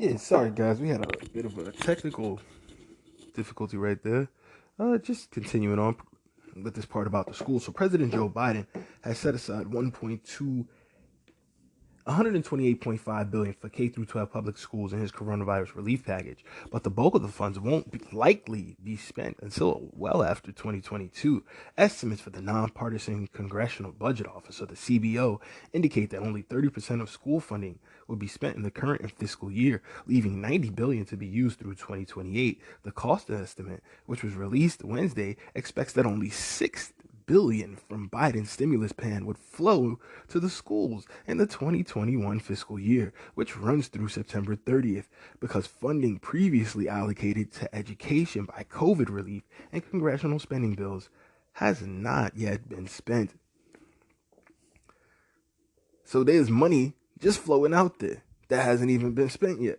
Yeah, sorry guys, we had a bit of a technical difficulty right there. Just continuing on with this part about the school. So President Joe Biden has set aside $1.2 $128.5 billion for K through 12 public schools in his coronavirus relief package, but the bulk of the funds won't likely be spent until well after 2022. Estimates for the nonpartisan Congressional Budget Office, or the CBO, indicate that only 30% of school funding will be spent in the current fiscal year, leaving $90 billion to be used through 2028. The cost estimate, which was released Wednesday, expects that only $6 billion from Biden's stimulus plan would flow to the schools in the 2021 fiscal year, which runs through September 30th, because funding previously allocated to education by COVID relief and congressional spending bills has not yet been spent. So there's money just flowing out there that hasn't even been spent yet.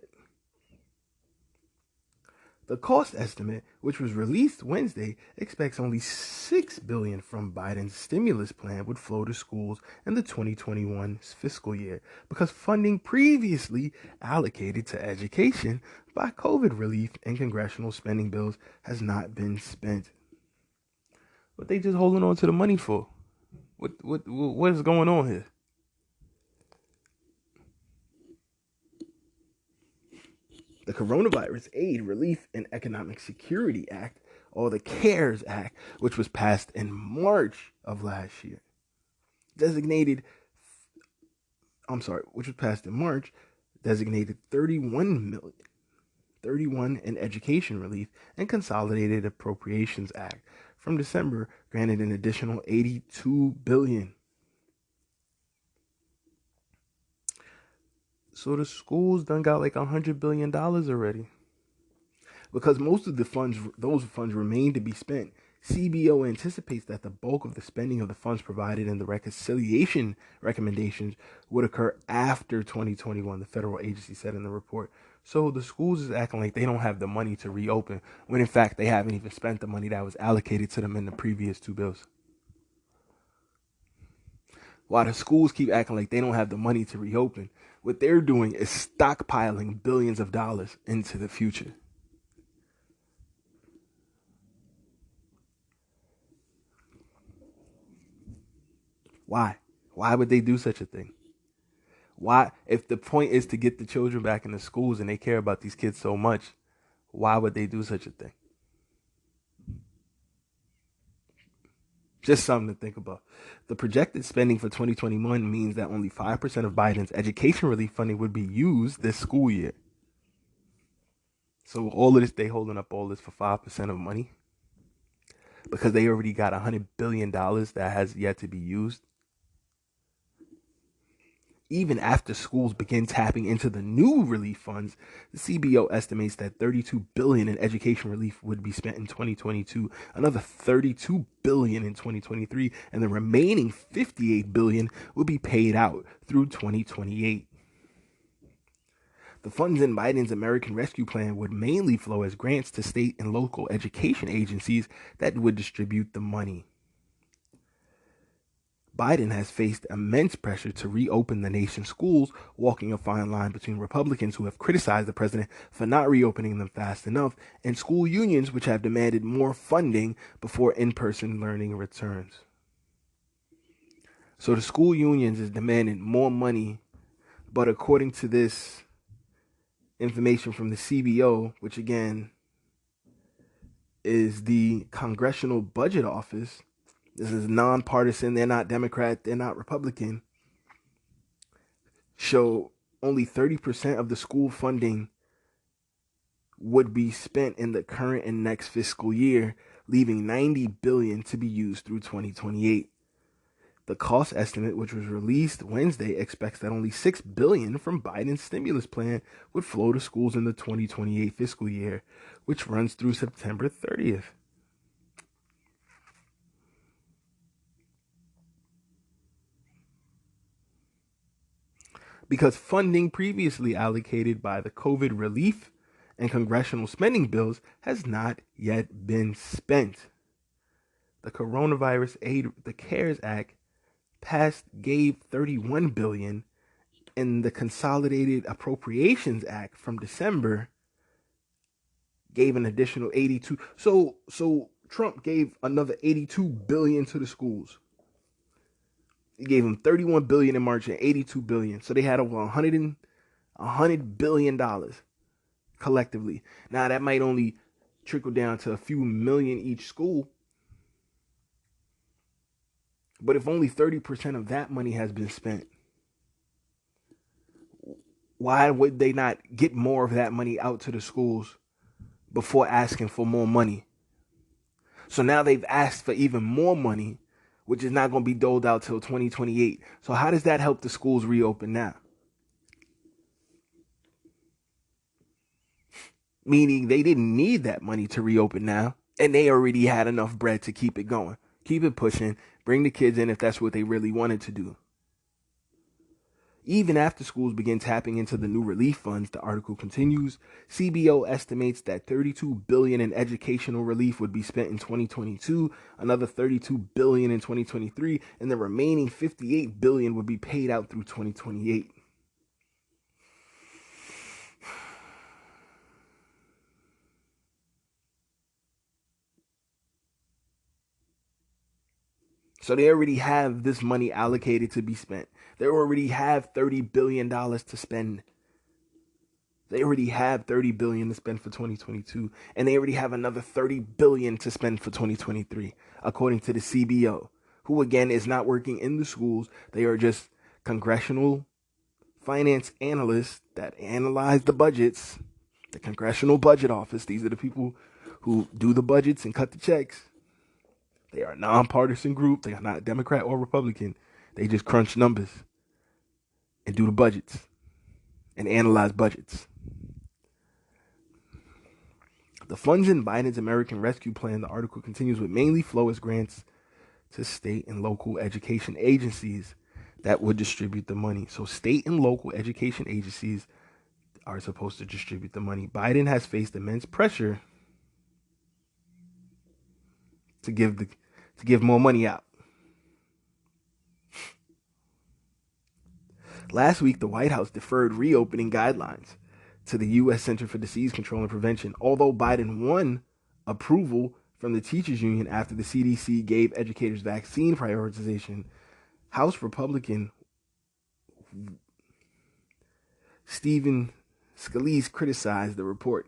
The cost estimate, which was released Wednesday, expects only $6 billion from Biden's stimulus plan would flow to schools in the 2021 fiscal year, because funding previously allocated to education by COVID relief and congressional spending bills has not been spent. What they just holding on to the money for? What is going on here? The Coronavirus Aid, Relief, and Economic Security Act, or the CARES Act, which was passed in March of last year, designated 31 in education relief, and Consolidated Appropriations Act from December granted an additional $82 billion. So the schools done got like $100 billion already. Because most of those funds remain to be spent, CBO anticipates that the bulk of the spending of the funds provided in the reconciliation recommendations would occur after 2021, the federal agency said in the report. So the schools is acting like they don't have the money to reopen, when in fact they haven't even spent the money that was allocated to them in the previous two bills. While the schools keep acting like they don't have the money to reopen, what they're doing is stockpiling billions of dollars into the future. Why? Why would they do such a thing? Why, if the point is to get the children back into schools and they care about these kids so much, why would they do such a thing? Just something to think about. The projected spending for 2021 means that only 5% of Biden's education relief funding would be used this school year. So all of this, they holding up all this for 5% of money, because they already got $100 billion that has yet to be used. Even after schools begin tapping into the new relief funds, the CBO estimates that $32 billion in education relief would be spent in 2022, another $32 billion in 2023, and the remaining $58 billion will be paid out through 2028. The funds in Biden's American Rescue Plan would mainly flow as grants to state and local education agencies that would distribute the money. Biden has faced immense pressure to reopen the nation's schools, walking a fine line between Republicans who have criticized the president for not reopening them fast enough and school unions which have demanded more funding before in-person learning returns. So the school unions is demanding more money, but according to this information from the CBO, which again is the Congressional Budget Office, this is nonpartisan, they're not Democrat, they're not Republican, show only 30% of the school funding would be spent in the current and next fiscal year, leaving $90 billion to be used through 2028. The cost estimate, which was released Wednesday, expects that only $6 billion from Biden's stimulus plan would flow to schools in the 2028 fiscal year, which runs through September 30th. Because funding previously allocated by the COVID relief and congressional spending bills has not yet been spent. The Coronavirus Aid, the CARES Act, gave $31 billion, and the Consolidated Appropriations Act from December gave an additional 82. So Trump gave another $82 billion to the schools. He gave them 31 billion in March and 82 billion. So they had over 100 billion dollars collectively. Now that might only trickle down to a few million each school, but if only 30% of that money has been spent, why would they not get more of that money out to the schools before asking for more money? So now they've asked for even more money, which is not going to be doled out till 2028. So how does that help the schools reopen now? Meaning they didn't need that money to reopen now, and they already had enough bread to keep it going, keep it pushing, bring the kids in if that's what they really wanted to do. Even after schools begin tapping into the new relief funds, the article continues, CBO estimates that $32 billion in educational relief would be spent in 2022, another $32 billion in 2023, and the remaining $58 billion would be paid out through 2028. So they already have this money allocated to be spent. They already have $30 billion to spend. They already have $30 billion to spend for 2022, and they already have another $30 billion to spend for 2023, according to the CBO, who again is not working in the schools. They are just congressional finance analysts that analyze the budgets. The Congressional Budget Office. These are the people who do the budgets and cut the checks. They are a nonpartisan group. They are not Democrat or Republican. They just crunch numbers and do the budgets and analyze budgets. The funds in Biden's American Rescue Plan, the article continues, would mainly flow as grants to state and local education agencies that would distribute the money. So state and local education agencies are supposed to distribute the money. Biden has faced immense pressure to give more money out. Last week, the White House deferred reopening guidelines to the U.S. Center for Disease Control and Prevention, although Biden won approval from the teachers union after the CDC gave educators vaccine prioritization. House Republican Stephen Scalise criticized the report.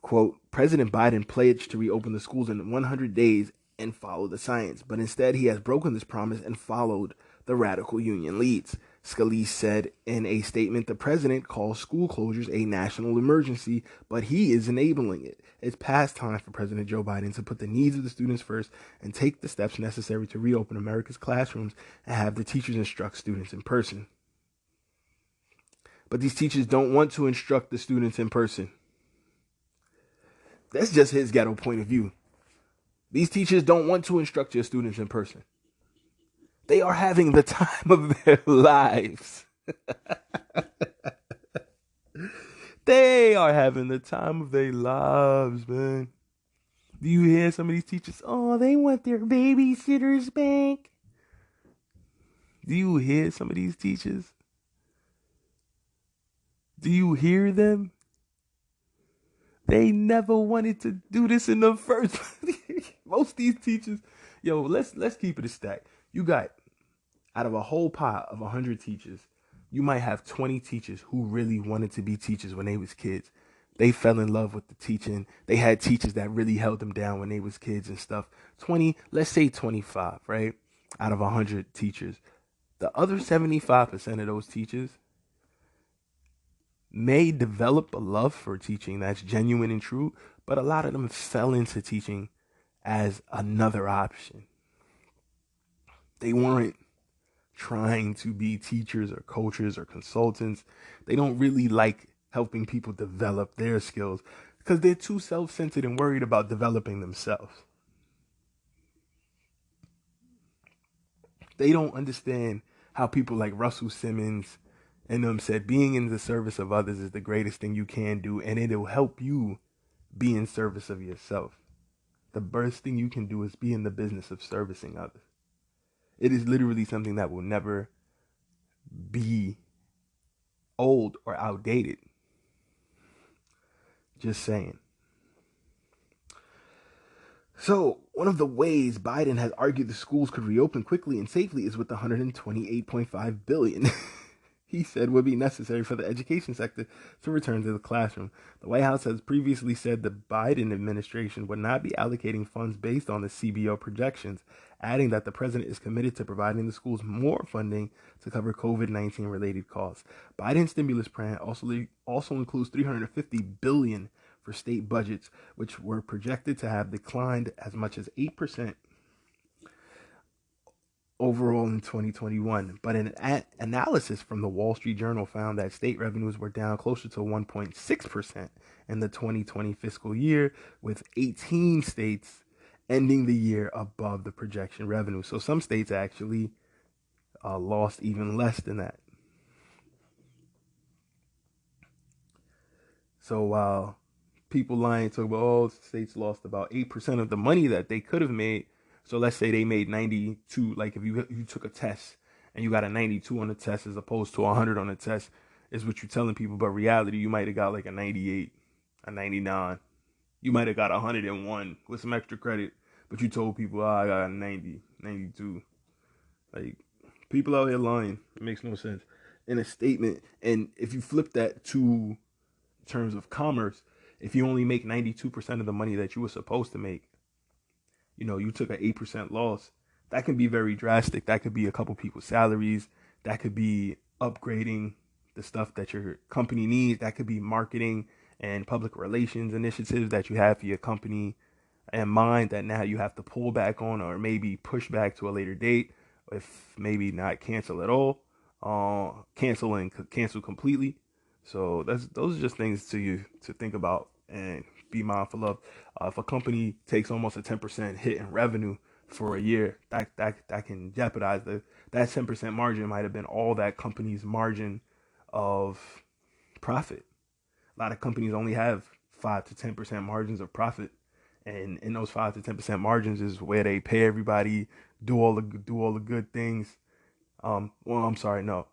Quote, President Biden pledged to reopen the schools in 100 days and follow the science, but instead he has broken this promise and followed the radical union leads. Scalise said in a statement, the president calls school closures a national emergency, but he is enabling it. It's past time for President Joe Biden to put the needs of the students first and take the steps necessary to reopen America's classrooms and have the teachers instruct students in person. But these teachers don't want to instruct the students in person. That's just his ghetto point of view. These teachers don't want to instruct your students in person. They are having the time of their lives. They are having the time of their lives, man. Do you hear some of these teachers? Oh, they want their babysitters back. Do you hear some of these teachers? Do you hear them? They never wanted to do this in the first place. Most of these teachers, yo, let's keep it a stack. You got, out of a whole pot of 100 teachers, you might have 20 teachers who really wanted to be teachers when they was kids. They fell in love with the teaching. They had teachers that really held them down when they was kids and stuff. 20, let's say 25, right? Out of 100 teachers. The other 75% of those teachers may develop a love for teaching that's genuine and true, but a lot of them fell into teaching as another option. They weren't trying to be teachers or coaches or consultants. They don't really like helping people develop their skills because they're too self-centered and worried about developing themselves. They don't understand how people like Russell Simmons and them said being in the service of others is the greatest thing you can do, and it'll help you be in service of yourself. The best thing you can do is be in the business of servicing others. It is literally something that will never be old or outdated. Just saying. So, one of the ways Biden has argued the schools could reopen quickly and safely is with the 128.5 billion he said would be necessary for the education sector to return to the classroom. The White House has previously said the Biden administration would not be allocating funds based on the CBO projections, adding that the president is committed to providing the schools more funding to cover COVID-19 related costs. Biden's stimulus plan also includes 350 billion for state budgets, which were projected to have declined as much as 8% overall in 2021. But an analysis from the Wall Street Journal found that state revenues were down closer to 1.6% in the 2020 fiscal year, with 18 states ending the year above the projection revenue. So some states actually lost even less than that. So while people lying to about, oh, states lost about 8% of the money that they could have made. So let's say they made 92, like if you took a test and you got a 92 on the test as opposed to 100 on the test, is what you're telling people. But reality, you might have got like a 98, a 99. You might have got 101 with some extra credit, but you told people, oh, I got a 90, 92. Like, people out here lying. It makes no sense. In a statement, and if you flip that to terms of commerce, if you only make 92% of the money that you were supposed to make, you took an 8% loss. That can be very drastic. That could be a couple people's salaries. That could be upgrading the stuff that your company needs. That could be marketing and public relations initiatives that you have for your company in mind that now you have to pull back on or maybe push back to a later date, if maybe not cancel at all, cancel completely. So those are just things to think about and be mindful of. If a company takes almost a 10% hit in revenue for a year, that can jeopardize that 10% margin might have been all that company's margin of profit. A lot of companies only have 5 to 10% margins of profit, and in those 5 to 10% margins is where they pay everybody, do all the good things. Well, I'm sorry, no.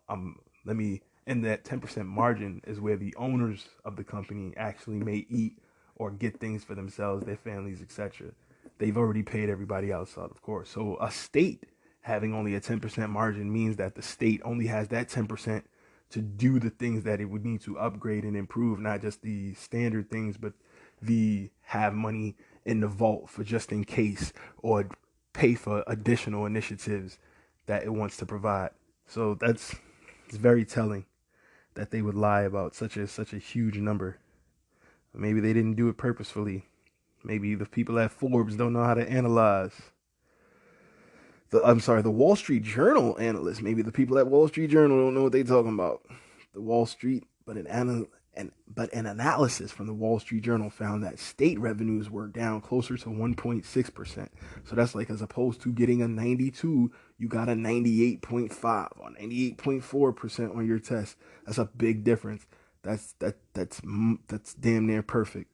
Let me. In that 10% margin is where the owners of the company actually may eat or get things for themselves, their families, etc. They've already paid everybody outside, of course. So a state having only a 10% margin means that the state only has that 10% to do the things that it would need to upgrade and improve, not just the standard things, but the have money in the vault for just in case or pay for additional initiatives that it wants to provide. So it's very telling that they would lie about such a huge number. Maybe they didn't do it purposefully. Maybe the people at Forbes don't know how to analyze. The Wall Street Journal analysts. Maybe the people at Wall Street Journal don't know what they're talking about. The Wall Street, but an analysis from the Wall Street Journal found that state revenues were down closer to 1.6%. So that's like, as opposed to getting a 92, you got a 98.5 or 98.4% on your test. That's a big difference. That's damn near perfect.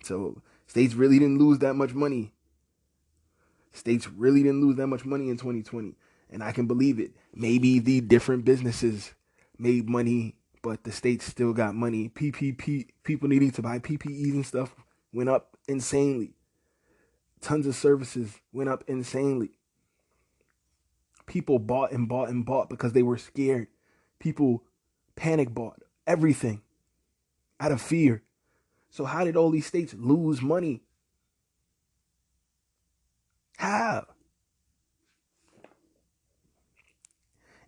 So states really didn't lose that much money. States really didn't lose that much money in 2020, and I can believe it. Maybe the different businesses made money, but the states still got money. PPP, people needing to buy PPEs and stuff went up insanely. Tons of services went up insanely. People bought and bought and bought because they were scared. People panic bought everything out of fear. So how did all these states lose money? How?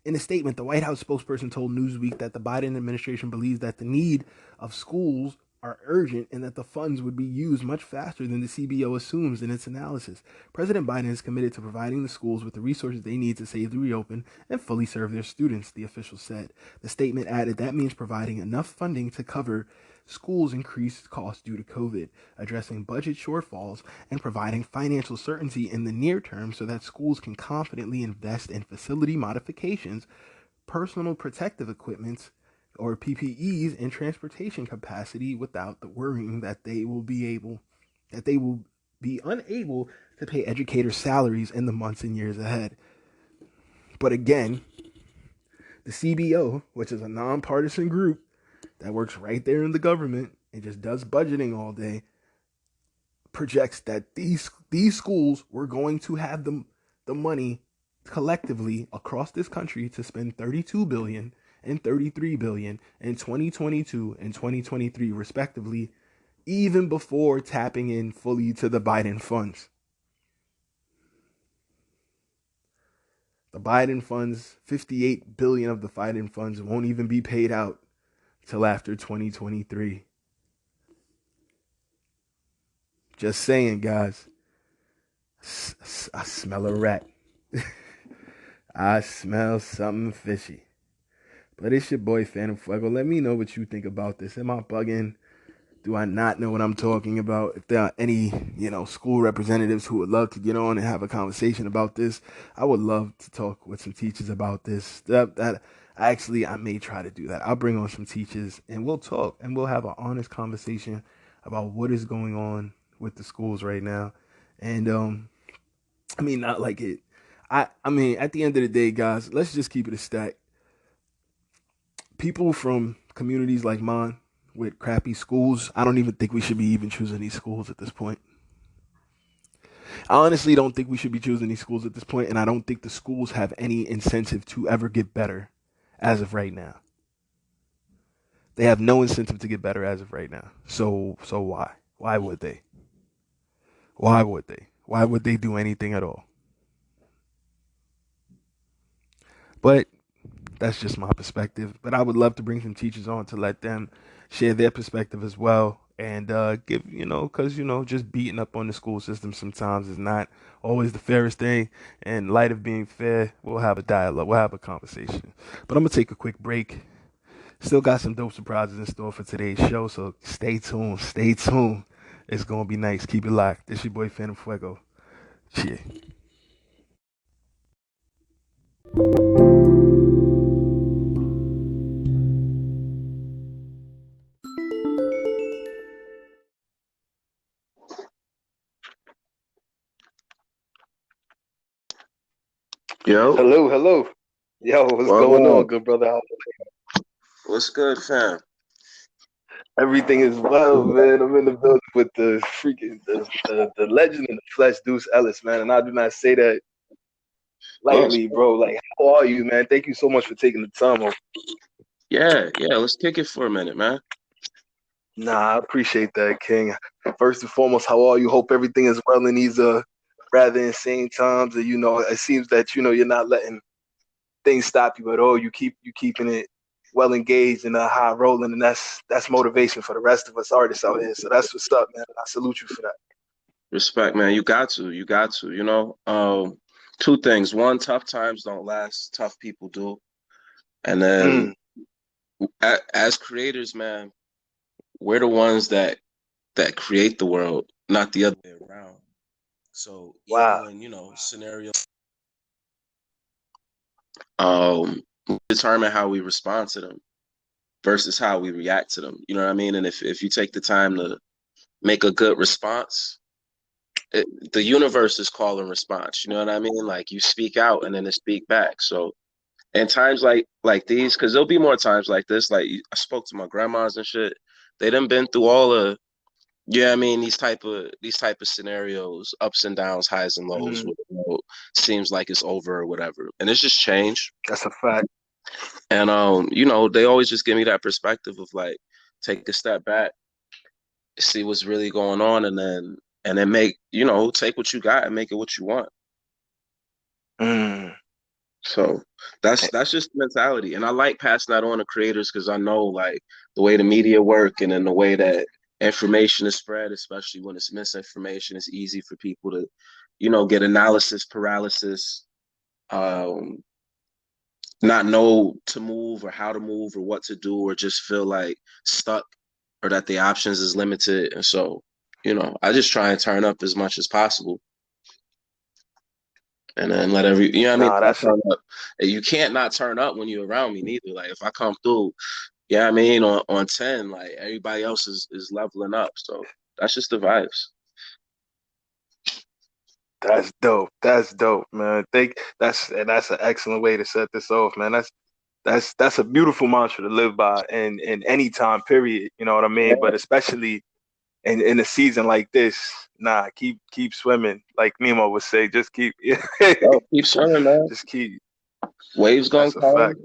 In a statement, the White House spokesperson told Newsweek that the Biden administration believes that the need of schools are urgent and that the funds would be used much faster than the CBO assumes in its analysis. President Biden is committed to providing the schools with the resources they need to safely reopen and fully serve their students, the official said. The statement added that means providing enough funding to cover schools' increased costs due to COVID, addressing budget shortfalls, and providing financial certainty in the near term so that schools can confidently invest in facility modifications, personal protective equipment, or PPEs, and transportation capacity without the worrying that they will be unable to pay educators' salaries in the months and years ahead. But again, the CBO, which is a nonpartisan group that works right there in the government and just does budgeting all day, projects that these schools were going to have the money collectively across this country to spend 32 billion and 33 billion in 2022 and 2023 respectively, even before tapping in fully to the Biden funds. The Biden funds, 58 billion of the Biden funds won't even be paid out till after 2023. Just saying, guys. I smell a rat. I smell something fishy. But it's your boy Phantom Fuego. Let me know what you think about this. Am I bugging? Do I not know what I'm talking about? If there are any, school representatives who would love to get on and have a conversation about this, I would love to talk with some teachers about this. That actually, I may try to do that. I'll bring on some teachers and we'll talk and we'll have an honest conversation about what is going on with the schools right now. And not like it. I mean, at the end of the day, guys, let's just keep it a stack. People from communities like mine with crappy schools, I don't even think we should be even choosing these schools at this point. I honestly don't think we should be choosing these schools at this point, and I don't think the schools have any incentive to ever get better as of right now. They have no incentive to get better as of right now. So why? Why would they? Why would they? Why would they do anything at all? But that's just my perspective. But I would love to bring some teachers on to let them share their perspective as well. And give, because, just beating up on the school system sometimes is not always the fairest thing. And in light of being fair, we'll have a dialogue. We'll have a conversation. But I'm going to take a quick break. Still got some dope surprises in store for today's show. So stay tuned. Stay tuned. It's going to be nice. Keep it locked. This your boy, Phantom Fuego. Cheers. Yo, Hello. Yo, what's going on, good brother? what's good, fam? Everything is well, man. I'm in the building with the freaking the legend in the flesh, Deuce Ellis, man. And I do not say that lightly, bro. Like, how are you, man? Thank you so much for taking the time. Yeah, let's kick it for a minute, man. Nah, I appreciate that, King. First and foremost, how are you? Hope everything is well in these rather insane times. And it seems that you're not letting things stop you at all. You keeping it well engaged and high rolling, and that's motivation for the rest of us artists out here. So that's what's up, man. I salute you for that. Respect, man. You got to. Two things. One, tough times don't last. Tough people do. And then, as creators, man, we're the ones that create the world, not the other way around. So even in scenarios, determine how we respond to them versus how we react to them. You know what I mean? And if you take the time to make a good response, the universe is call and response. You know what I mean? Like you speak out and then it speak back. So and times like these, because there'll be more times like this. Like I spoke to my grandmas and shit. They done been through all of these type of scenarios, ups and downs, highs and lows. Seems like it's over or whatever, and it's just change. That's a fact. And they always just give me that perspective of like take a step back, see what's really going on, and then make take what you got and make it what you want. So that's just the mentality, and I like passing that on to creators because I know like the way the media work and then the way that information is spread, especially when it's misinformation, it's easy for people to get analysis paralysis, not know to move or how to move or what to do, or just feel like stuck or that the options is limited. And so, I just try and turn up as much as possible. And then let turn up. You can't not turn up when you're around me neither. Like if I come through, on 10, like everybody else is leveling up. So that's just the vibes. That's dope, man. That's an excellent way to set this off, man. That's a beautiful mantra to live by in any time period, you know what I mean? But especially in a season like this, nah, keep swimming. Like Nemo would say, just keep Yo, keep swimming, man. just keep. Waves gonna That's a come. fact.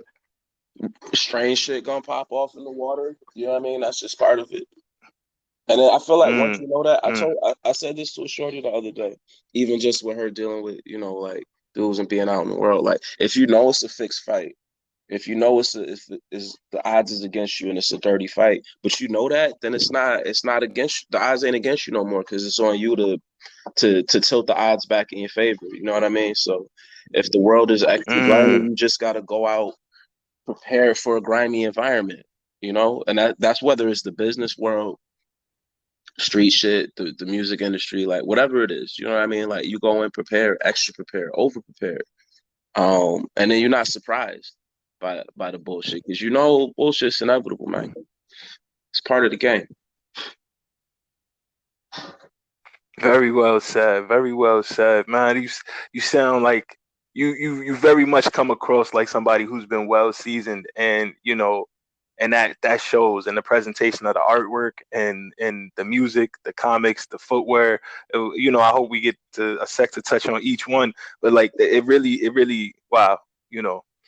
Strange shit gonna pop off in the water. You know what I mean? That's just part of it. And then I feel like once Mm, you know that, mm. I said this to a shorty the other day, even just with her dealing with, like dudes and being out in the world. Like if you know it's a fixed fight, if you know if the odds is against you and it's a dirty fight, but you know that, then it's not against you. The odds ain't against you no more because it's on you to tilt the odds back in your favor. You know what I mean? So if the world is extra grimy, Mm. you just gotta go out prepared for a grimy environment. And that's whether it's the business world, street shit, the music industry, like whatever it is, you know what I mean? Like you go in prepared, extra prepared, over prepared. And then you're not surprised by the bullshit because bullshit's inevitable, man. It's part of the game. Very well said. Very well said, man. You sound like you very much come across like somebody who's been well seasoned, and and that shows in the presentation of the artwork and the music, the comics, the footwear. I hope we get to a sec to touch on each one, but like it really wow.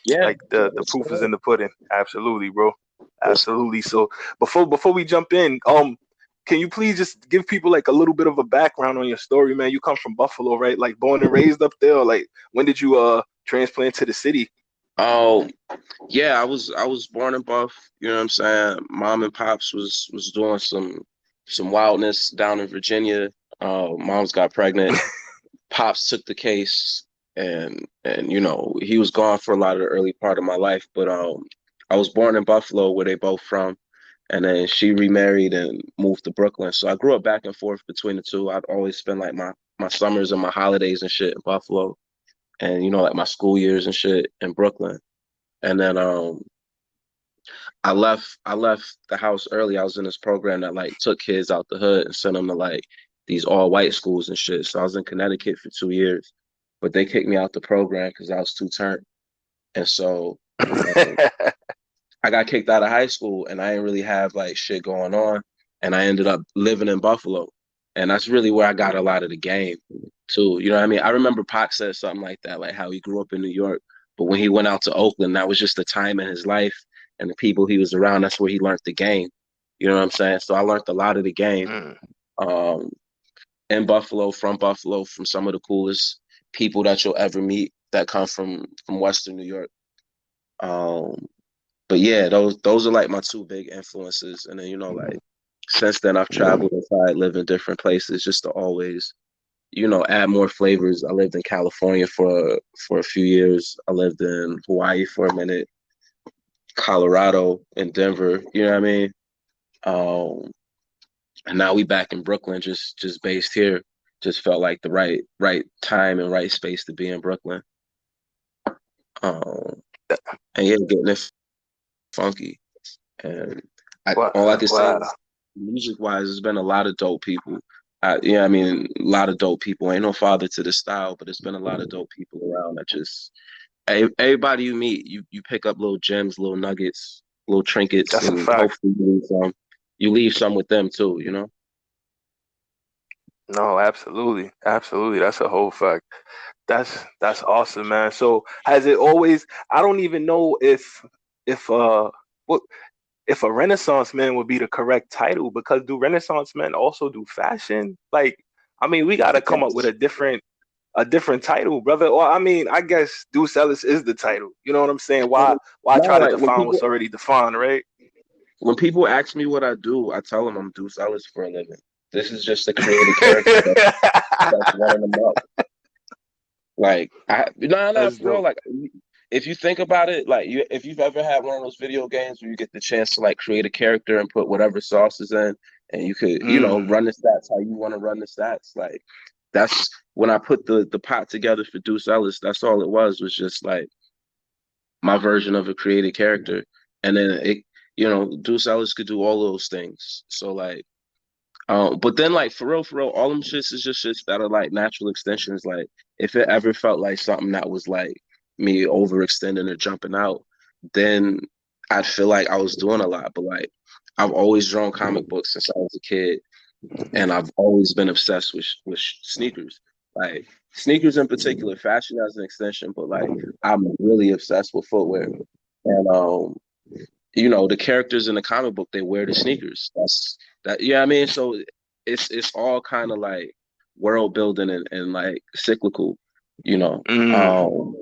Yeah, Like the proof is in the pudding. Absolutely, bro. Absolutely. So before we jump in, can you please just give people like a little bit of a background on your story, man? You come from Buffalo, right? Like born and raised up there, or like when did you transplant to the city? Oh, yeah, I was born in Buff, you know what I'm saying? Mom and Pops was doing some wildness down in Virginia. Mom's got pregnant. Pops took the case, and he was gone for a lot of the early part of my life, but I was born in Buffalo where they both from, and then she remarried and moved to Brooklyn. So I grew up back and forth between the two. I'd always spend like my summers and my holidays and shit in Buffalo, and like my school years and shit in Brooklyn. And then I left the house early. I was in this program that like took kids out the hood and sent them to like these all white schools and shit. So I was in Connecticut for 2 years, but they kicked me out the program because I was too turned. And so I got kicked out of high school and I didn't really have like shit going on. And I ended up living in Buffalo. And that's really where I got a lot of the game too. You know what I mean? I remember Pac said something like that, like how he grew up in New York, but when he went out to Oakland, that was just the time in his life and the people he was around. That's where he learned the game. You know what I'm saying? So I learned a lot of the game Mm. um, in Buffalo, from some of the coolest people that you'll ever meet that come from Western New York. Um, but yeah, those are like my two big influences. And then like since then I've traveled and tried live in different places just to always add more flavors. I lived in California for a few years. I lived in Hawaii for a minute, Colorado, and Denver. You know what I mean? And now we back in Brooklyn, just based here. Just felt like the right time and right space to be in Brooklyn. Um, and yeah, getting it funky. And all I Wow, can say wow. is, music wise, there's been a lot of dope people. I mean, a lot of dope people. Ain't no father to the style, but it's been a lot of dope people around that just everybody you meet, you pick up little gems, little nuggets, little trinkets, That's a and fact. hopefully you leave some with them too. No, absolutely. Absolutely. That's a whole fact. That's awesome, man. So has it always I don't even know if what if a Renaissance man would be the correct title, because do Renaissance men also do fashion? Like, I mean, we gotta come up with Yes. a different title, brother. Or I mean, I guess Deuce Ellis is the title. You know what I'm saying? Why No, try to like define what's already defined, right? when people ask me what I do, I tell them I'm Deuce Ellis for a living. This is just to create a character that's running them up. Like, no, That's for real. dope. Like, if you think about it, like, if you've ever had one of those video games where you get the chance to like create a character and put whatever sauces in, and you could, Mm, run the stats how you want to run the stats. Like, that's when I put the pot together for Deuce Ellis. That's all it was just like my version of a created character, and then Deuce Ellis could do all those things. So like. But then like for real, all them shits is just shits that are like natural extensions. Like if it ever felt like something that was like me overextending or jumping out, then I'd feel like I was doing a lot. But like I've always drawn comic books since I was a kid. and I've always been obsessed with sneakers. Like sneakers in particular, fashion as an extension, but like I'm really obsessed with footwear. And the characters in the comic book, they wear the sneakers. That's that. Yeah, I mean, so it's all kind of like world building and like cyclical, you know. Mm. Um,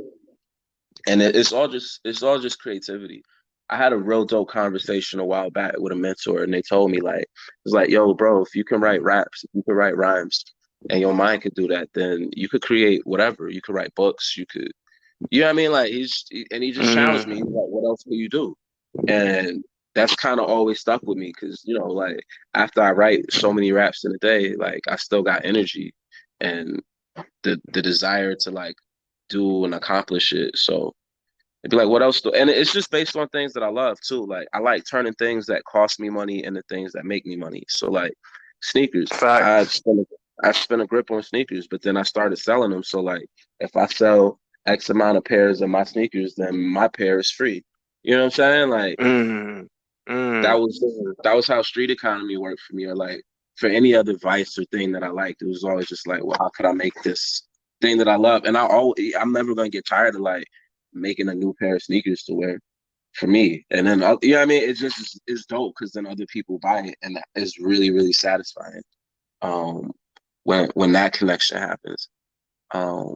and it's all just creativity. I had a real dope conversation a while back with a mentor, and they told me like it's like, yo, bro, if you can write raps, if you can write rhymes, and your mind could do that, then you could create whatever. You could write books. You could, you know what I mean? Like he just challenged me. He's Mm. like, what else can you do? And that's kind of always stuck with me because like after I write so many raps in a day, like I still got energy and the desire to like do and accomplish it. So it'd be like, what else? And it's just based on things that I love too. Like I like turning things that cost me money into things that make me money. So like sneakers, Facts. I spent a grip on sneakers, but then I started selling them. So like if I sell X amount of pairs of my sneakers, then my pair is free. You know what I'm saying? Like Mm. that Mm. was that was how street economy worked for me, or like for any other vice or thing that I liked. It was always just like, well, how could I make this thing that I love? And I'm never gonna get tired of like making a new pair of sneakers to wear for me. And then I mean, it just is dope because then other people buy it, and that is really really satisfying. Um, when that connection happens. Um,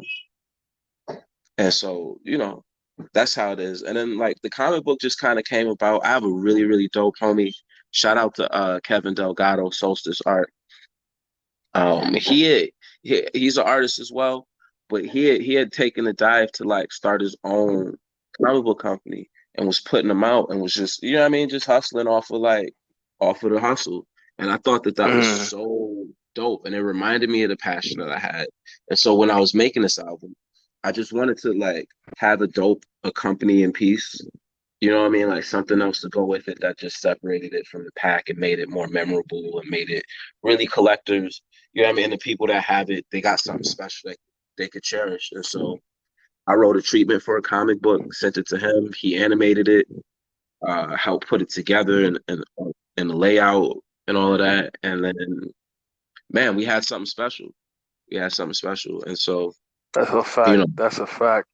and so that's how it is. And then like the comic book just kind of came about. I have a really, really dope homie. Shout out to Kevin Delgado, Solstice Art. He's an artist as well, but he had taken a dive to like start his own comic book company and was putting them out and was just what I mean, just hustling off of the hustle. And I thought that was Mm. so dope, and it reminded me of the passion that I had. And so when I was making this album, I just wanted to like have a dope accompanying piece. You know what I mean? Like something else to go with it that just separated it from the pack and made it more memorable and made it really collectors. You know what I mean? And the people that have it, they got something special that they could cherish. And so I wrote a treatment for a comic book, sent it to him. He animated it, helped put it together and the layout and all of that. And then, man, we had something special. We had something special. And so, That's a you fact. know, That's a fact.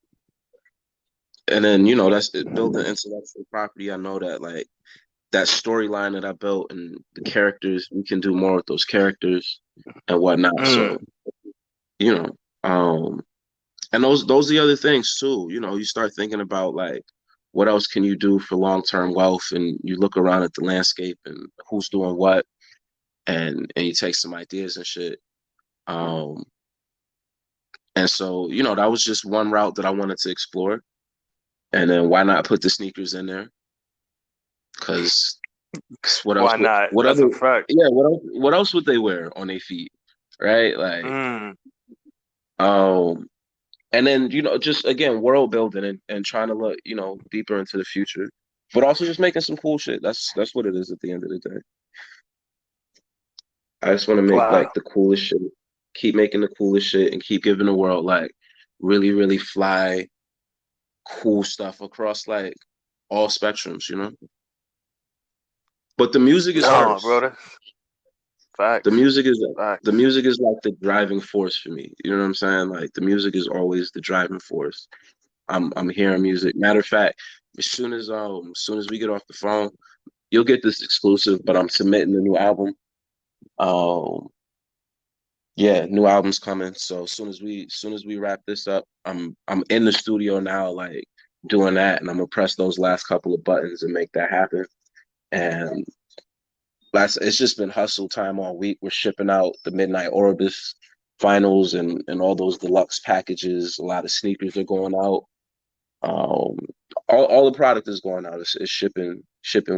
and then, that's it, building intellectual property. I know that like that storyline that I built and the characters, we can do more with those characters and whatnot. Mm. So, you know, um, and those are the other things too. You start thinking about like what else can you do for long-term wealth, and you look around at the landscape and who's doing what, and you take some ideas and shit. Um, and so, that was just one route that I wanted to explore. And then why not put the sneakers in there? Because what else Why would not? what That's other a fact. yeah, what else would they wear on their feet? Right? Like Mm. um and then, just again, world building and trying to look, deeper into the future. But also just making some cool shit. That's what it is at the end of the day. I just want to make Wow. like the coolest shit, keep making the coolest shit and keep giving the world like really, really fly, cool stuff across like all spectrums. But the music is No, bro, first. that's The facts. music is the Facts. music is like the driving force for me. You know what I'm saying? Like the music is always the driving force. I'm hearing music. Matter of fact, as soon as we get off the phone, you'll get this exclusive, but I'm submitting the new album. Um yeah, new album's coming. So as soon as we wrap this up, I'm in the studio now, like doing that, and I'm gonna press those last couple of buttons and make that happen. And it's just been hustle time all week. We're shipping out the Midnight Orobous finals and all those deluxe packages. A lot of sneakers are going out. Um, all the product is going out. It's shipping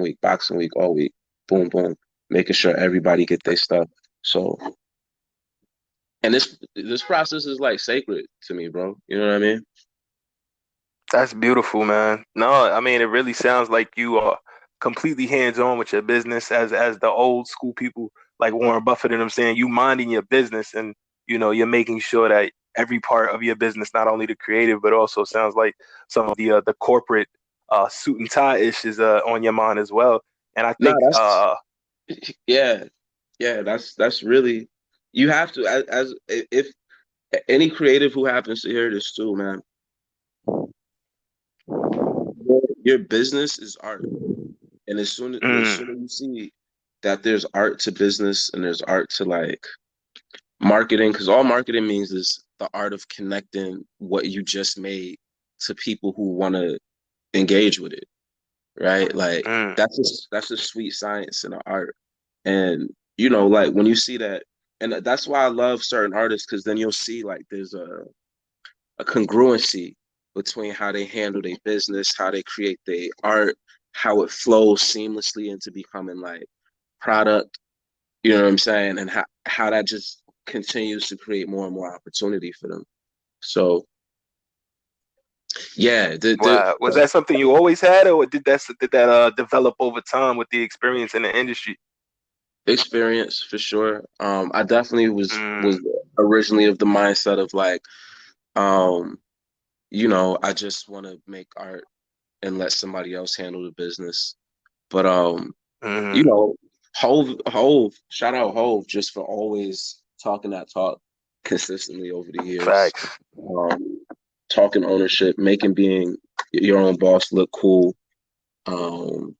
week, boxing week, all week. Boom, boom, making sure everybody get their stuff. So, and this process is like sacred to me, bro. You know what I mean? That's beautiful, man. No, I mean it really sounds like you are completely hands-on with your business as the old school people like Warren Buffett and I'm saying you minding your business and you're making sure that every part of your business, not only the creative, but also sounds like some of the corporate suit and tie ish is on your mind as well. And I No, think that's yeah. Yeah, that's really, you have to, as if any creative who happens to hear this too, man, your business is art. And as soon as you see that there's art to business and there's art to like marketing, because all marketing means is the art of connecting what you just made to people who want to engage with it, right? Like Mm. that's a sweet science and an art. And you know, like when you see that, and that's why I love certain artists, because then you'll see like there's a congruency between how they handle their business, how they create their art, how it flows seamlessly into becoming like product. You know what I'm saying? And how that just continues to create more and more opportunity for them. So yeah, Wow. Was that something you always had, or did that develop over time with the experience in the industry? experience for sure. I definitely was Mm. originally of the mindset of like, um, you know, I just want to make art and let somebody else handle the business. But you Mm. know, shout out Hove just for always talking that talk consistently over the years. Facts. Um, talking ownership, making being your own boss look cool. Um,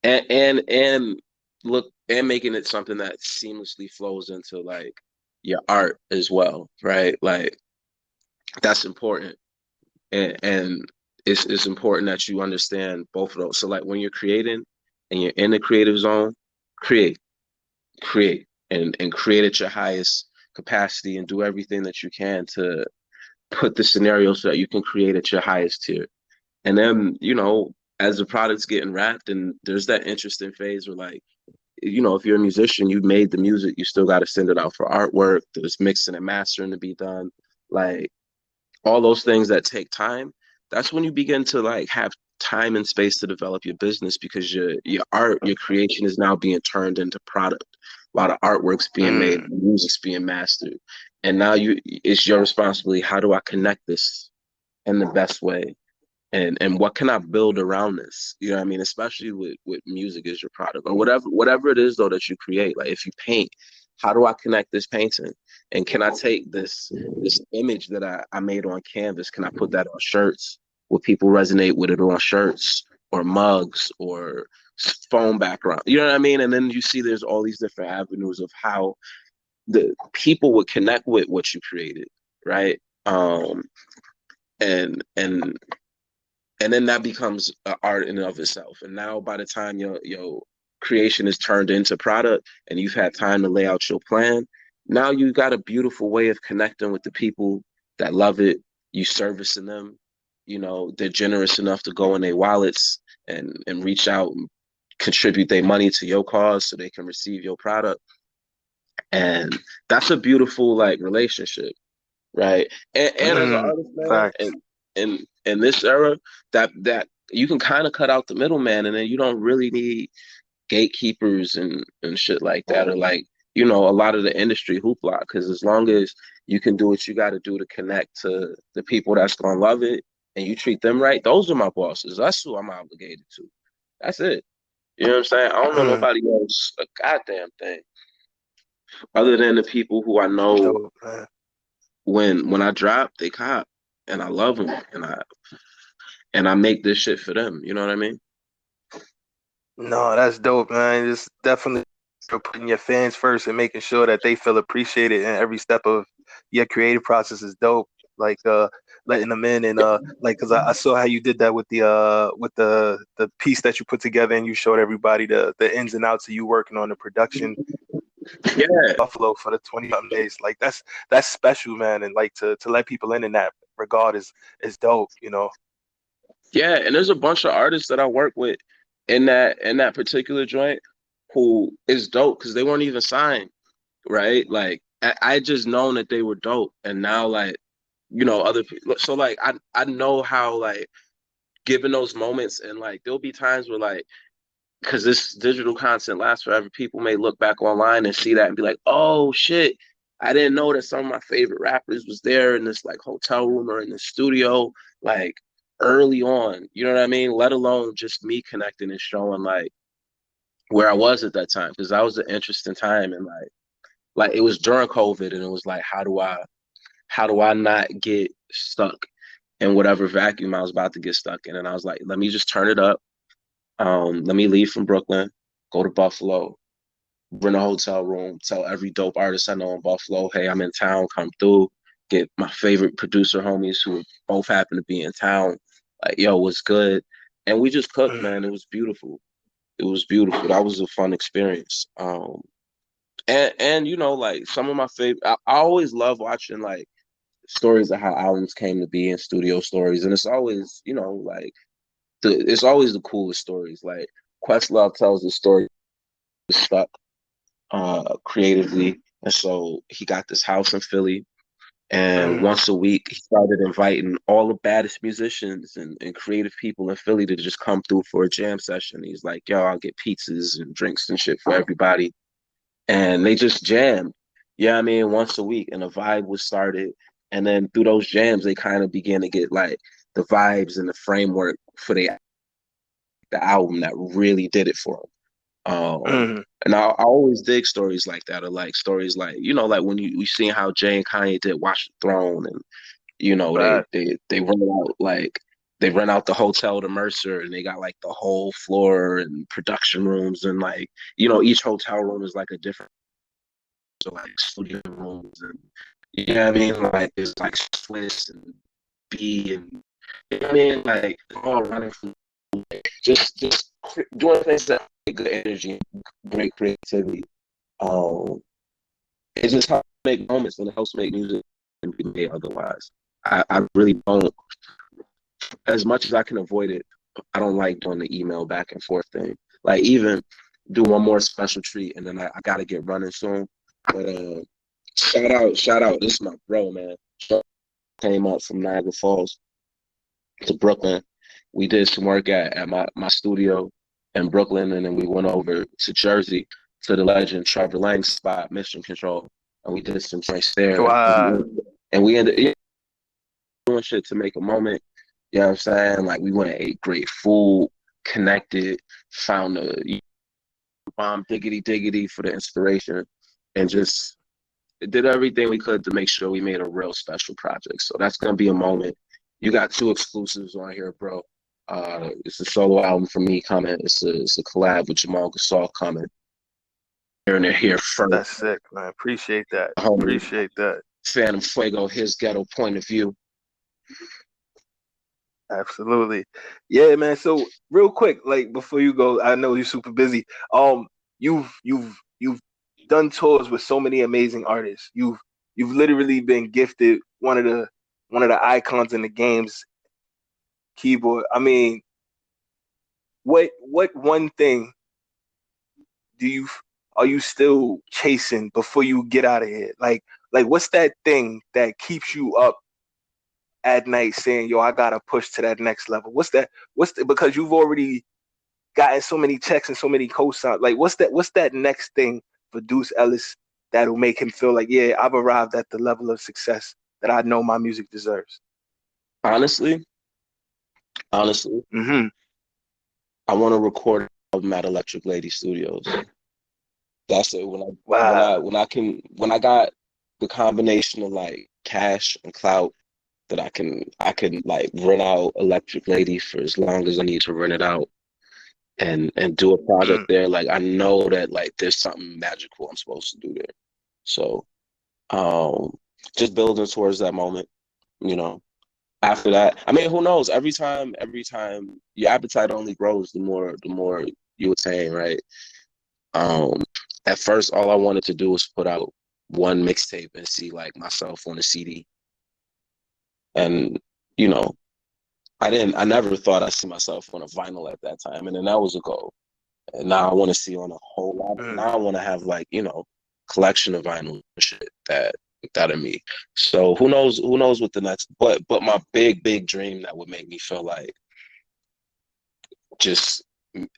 and look and making it something that seamlessly flows into like your art as well, right? Like that's important. And it's important that you understand both of those. So like when you're creating and you're in the creative zone, create and create at your highest capacity and do everything that you can to put the scenario so that you can create at your highest tier. And then, you know, as the product's getting wrapped and there's that interesting phase where like, you know, if you're a musician, you made the music, you still got to send it out for artwork, there's mixing and mastering to be done. Like all those things that take time, that's when you begin to like have time and space to develop your business because your art, your creation is now being turned into product. A lot of artwork's being made, Mm. music's being mastered. And now it's your responsibility. How do I connect this in the best way? And what can I build around this? You know what I mean? Especially with music as your product or whatever it is though that you create. Like if you paint, how do I connect this painting? And can I take this image that I made on canvas? Can I put that on shirts? Will people resonate with it on shirts or mugs or phone background? You know what I mean? And then you see there's all these different avenues of how the people would connect with what you created, right? And and then that becomes an art in and of itself. And now by the time your creation is turned into product and you've had time to lay out your plan, now you got a beautiful way of connecting with the people that love it. You servicing them, you know, they're generous enough to go in their wallets and reach out and contribute their money to your cause so they can receive your product. And that's a beautiful like relationship, right? And as an Mm. artist, man, Facts. and in this era, that you can kind of cut out the middleman, and then you don't really need gatekeepers and shit like that, or like you know a lot of the industry hoopla. Because as long as you can do what you got to do to connect to the people that's gonna love it, and you treat them right, those are my bosses. That's who I'm obligated to. That's it. You know what I'm saying? I don't know Mm. nobody else a goddamn thing other than the people who I know Dope, man. when I drop, they cop, and I love them, and I make this shit for them. You know what I mean? No, that's dope, man. It's definitely for putting your fans first and making sure that they feel appreciated in every step of your creative process is dope. Like letting them in and like because I saw how you did that with the piece that you put together and you showed everybody the ins and outs of you working on the production Yeah, Buffalo for the 20 something days. Like that's special, man. And like to let people in that regard is dope, you know. yeah. And there's a bunch of artists that I work with in that particular joint who is dope because they weren't even signed, right? Like I just known that they were dope, and now like you know other people. So like I know how like given those moments, and like there'll be times where like because this digital content lasts forever, people may look back online and see that and be like, oh shit, I didn't know that some of my favorite rappers was there in this like hotel room or in the studio, like early on. You know what I mean? Let alone just me connecting and showing like where I was at that time, because that was an interesting time, and like it was during COVID, and it was like, how do I not get stuck in whatever vacuum I was about to get stuck in? And I was like, let me just turn it up. Let me leave from Brooklyn, go to Buffalo, rent a hotel room, tell every dope artist I know in Buffalo, hey, I'm in town, come through, get my favorite producer homies who both happen to be in town, like, yo, what's good? And we just cooked, man. It was beautiful. It was beautiful. That was a fun experience. And you know, like some of my favorite, I always love watching like stories of how albums came to be and studio stories. And it's always, you know, like it's always the coolest stories. Like Questlove tells the story stuck creatively. And so he got this house in Philly. And once a week, he started inviting all the baddest musicians and creative people in Philly to just come through for a jam session. He's like, yo, I'll get pizzas and drinks and shit for everybody. And they just jammed. Yeah, I mean, once a week. And a vibe was started. And then through those jams, they kind of began to get like the vibes and the framework for the album that really did it for them. And I always dig stories like that, or like stories like, you know, like when we seen how Jay and Kanye did Watch the Throne, and you know, Right. they rent out the hotel to Mercer, and they got like the whole floor and production rooms, and like, you know, each hotel room is like a different, so like studio rooms, and you know what I mean, like it's like Swiss and B, and you know what I mean, like all running from just doing things that make good energy, great creativity. It's just how to make moments, and it helps make music and be made otherwise. I really don't, as much as I can avoid it, I don't like doing the email back and forth thing. Like even do one more special treat, and then I gotta get running soon. But shout out, this is my bro, man. Came up from Niagara Falls to Brooklyn. We did some work at my studio in Brooklyn, and then we went over to Jersey to the legend Trevor Lang's spot, Mission Control, and we did some drinks there. Wow. And we ended doing shit to make a moment. You know what I'm saying? Like we went and ate great food, connected, found the bomb diggity for the inspiration, and just did everything we could to make sure we made a real special project. So that's gonna be a moment. You got 2 exclusives on here, bro. It's a solo album from me coming. It's a collab with Jamal Gasol coming. And they're here first. That's sick, man. Appreciate that. Appreciate that. Phantom Fuego, his ghetto point of view. Absolutely. Yeah, man. So real quick, like before you go, I know you're super busy. You've done tours with so many amazing artists. You've literally been gifted one of the icons in the game's keyboard. I mean, what one thing are you still chasing before you get out of here? Like what's that thing that keeps you up at night saying, yo, I gotta push to that next level? Because you've already gotten so many checks and so many cosigns. Like what's that next thing for Deuce Ellis that'll make him feel like, yeah, I've arrived at the level of success that I know my music deserves? Honestly, I want to record an album at Electric Lady Studios. That's it. When I got the combination of like cash and clout, that I can like rent out Electric Lady for as long as I need to rent it out, and do a project there. Like I know that like there's something magical I'm supposed to do there. So just building towards that moment, you know. After that, I mean, who knows? Every time your appetite only grows, the more you attain, right? At first, all I wanted to do was put out one mixtape and see like myself on a CD. And, you know, I never thought I'd see myself on a vinyl at that time. And then that was a goal. And now I want to see on a whole lot. Now I want to have like, you know, collection of vinyl and shit that are me. So who knows what the next, but my big dream that would make me feel like just,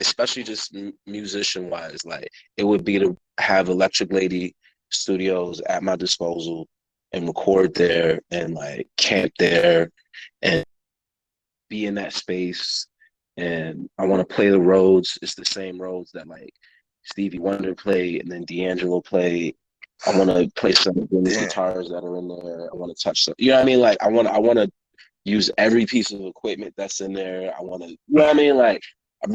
especially just musician wise, like it would be to have Electric Lady Studios at my disposal and record there and like camp there and be in that space. And I want to play the roads. It's the same roads that like Stevie Wonder played, and then D'Angelo played. I want to play some of these Damn. guitars that are in there. I want to touch some. You know what I mean? Like I want to use every piece of equipment that's in there. I want to. You know what I mean? Like I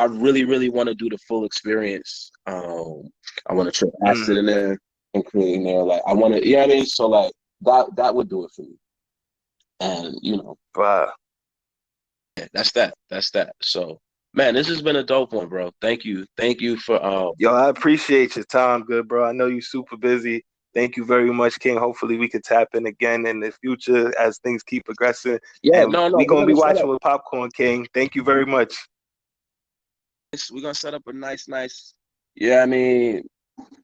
really want to do the full experience. I want to try acid in there and creating there. Like I want to. You know what I mean? So like that would do it for me. And you know, Wow. yeah, that's that. So, man, this has been a dope one, bro. Thank you for Yo, I appreciate your time, good bro. I know you're super busy. Thank you very much, King. Hopefully we could tap in again in the future as things keep progressing. yeah, And no, we're we're gonna be gonna set watching up. with Popcorn King. Thank you very much. We're gonna set up a nice. Yeah, I mean,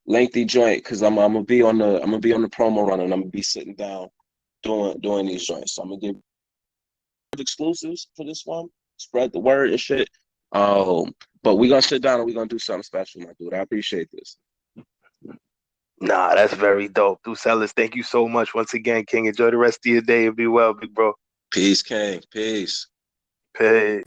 lengthy joint because I'm gonna be on the promo run and I'm gonna be sitting down doing these joints. So I'm gonna give exclusives for this one, spread the word and shit. But we're gonna sit down and we're gonna do something special, my dude. I appreciate this. Nah, that's very dope. Deuce Ellis, thank you so much once again, King. Enjoy the rest of your day and be well, big bro. Peace, King. Peace. Peace.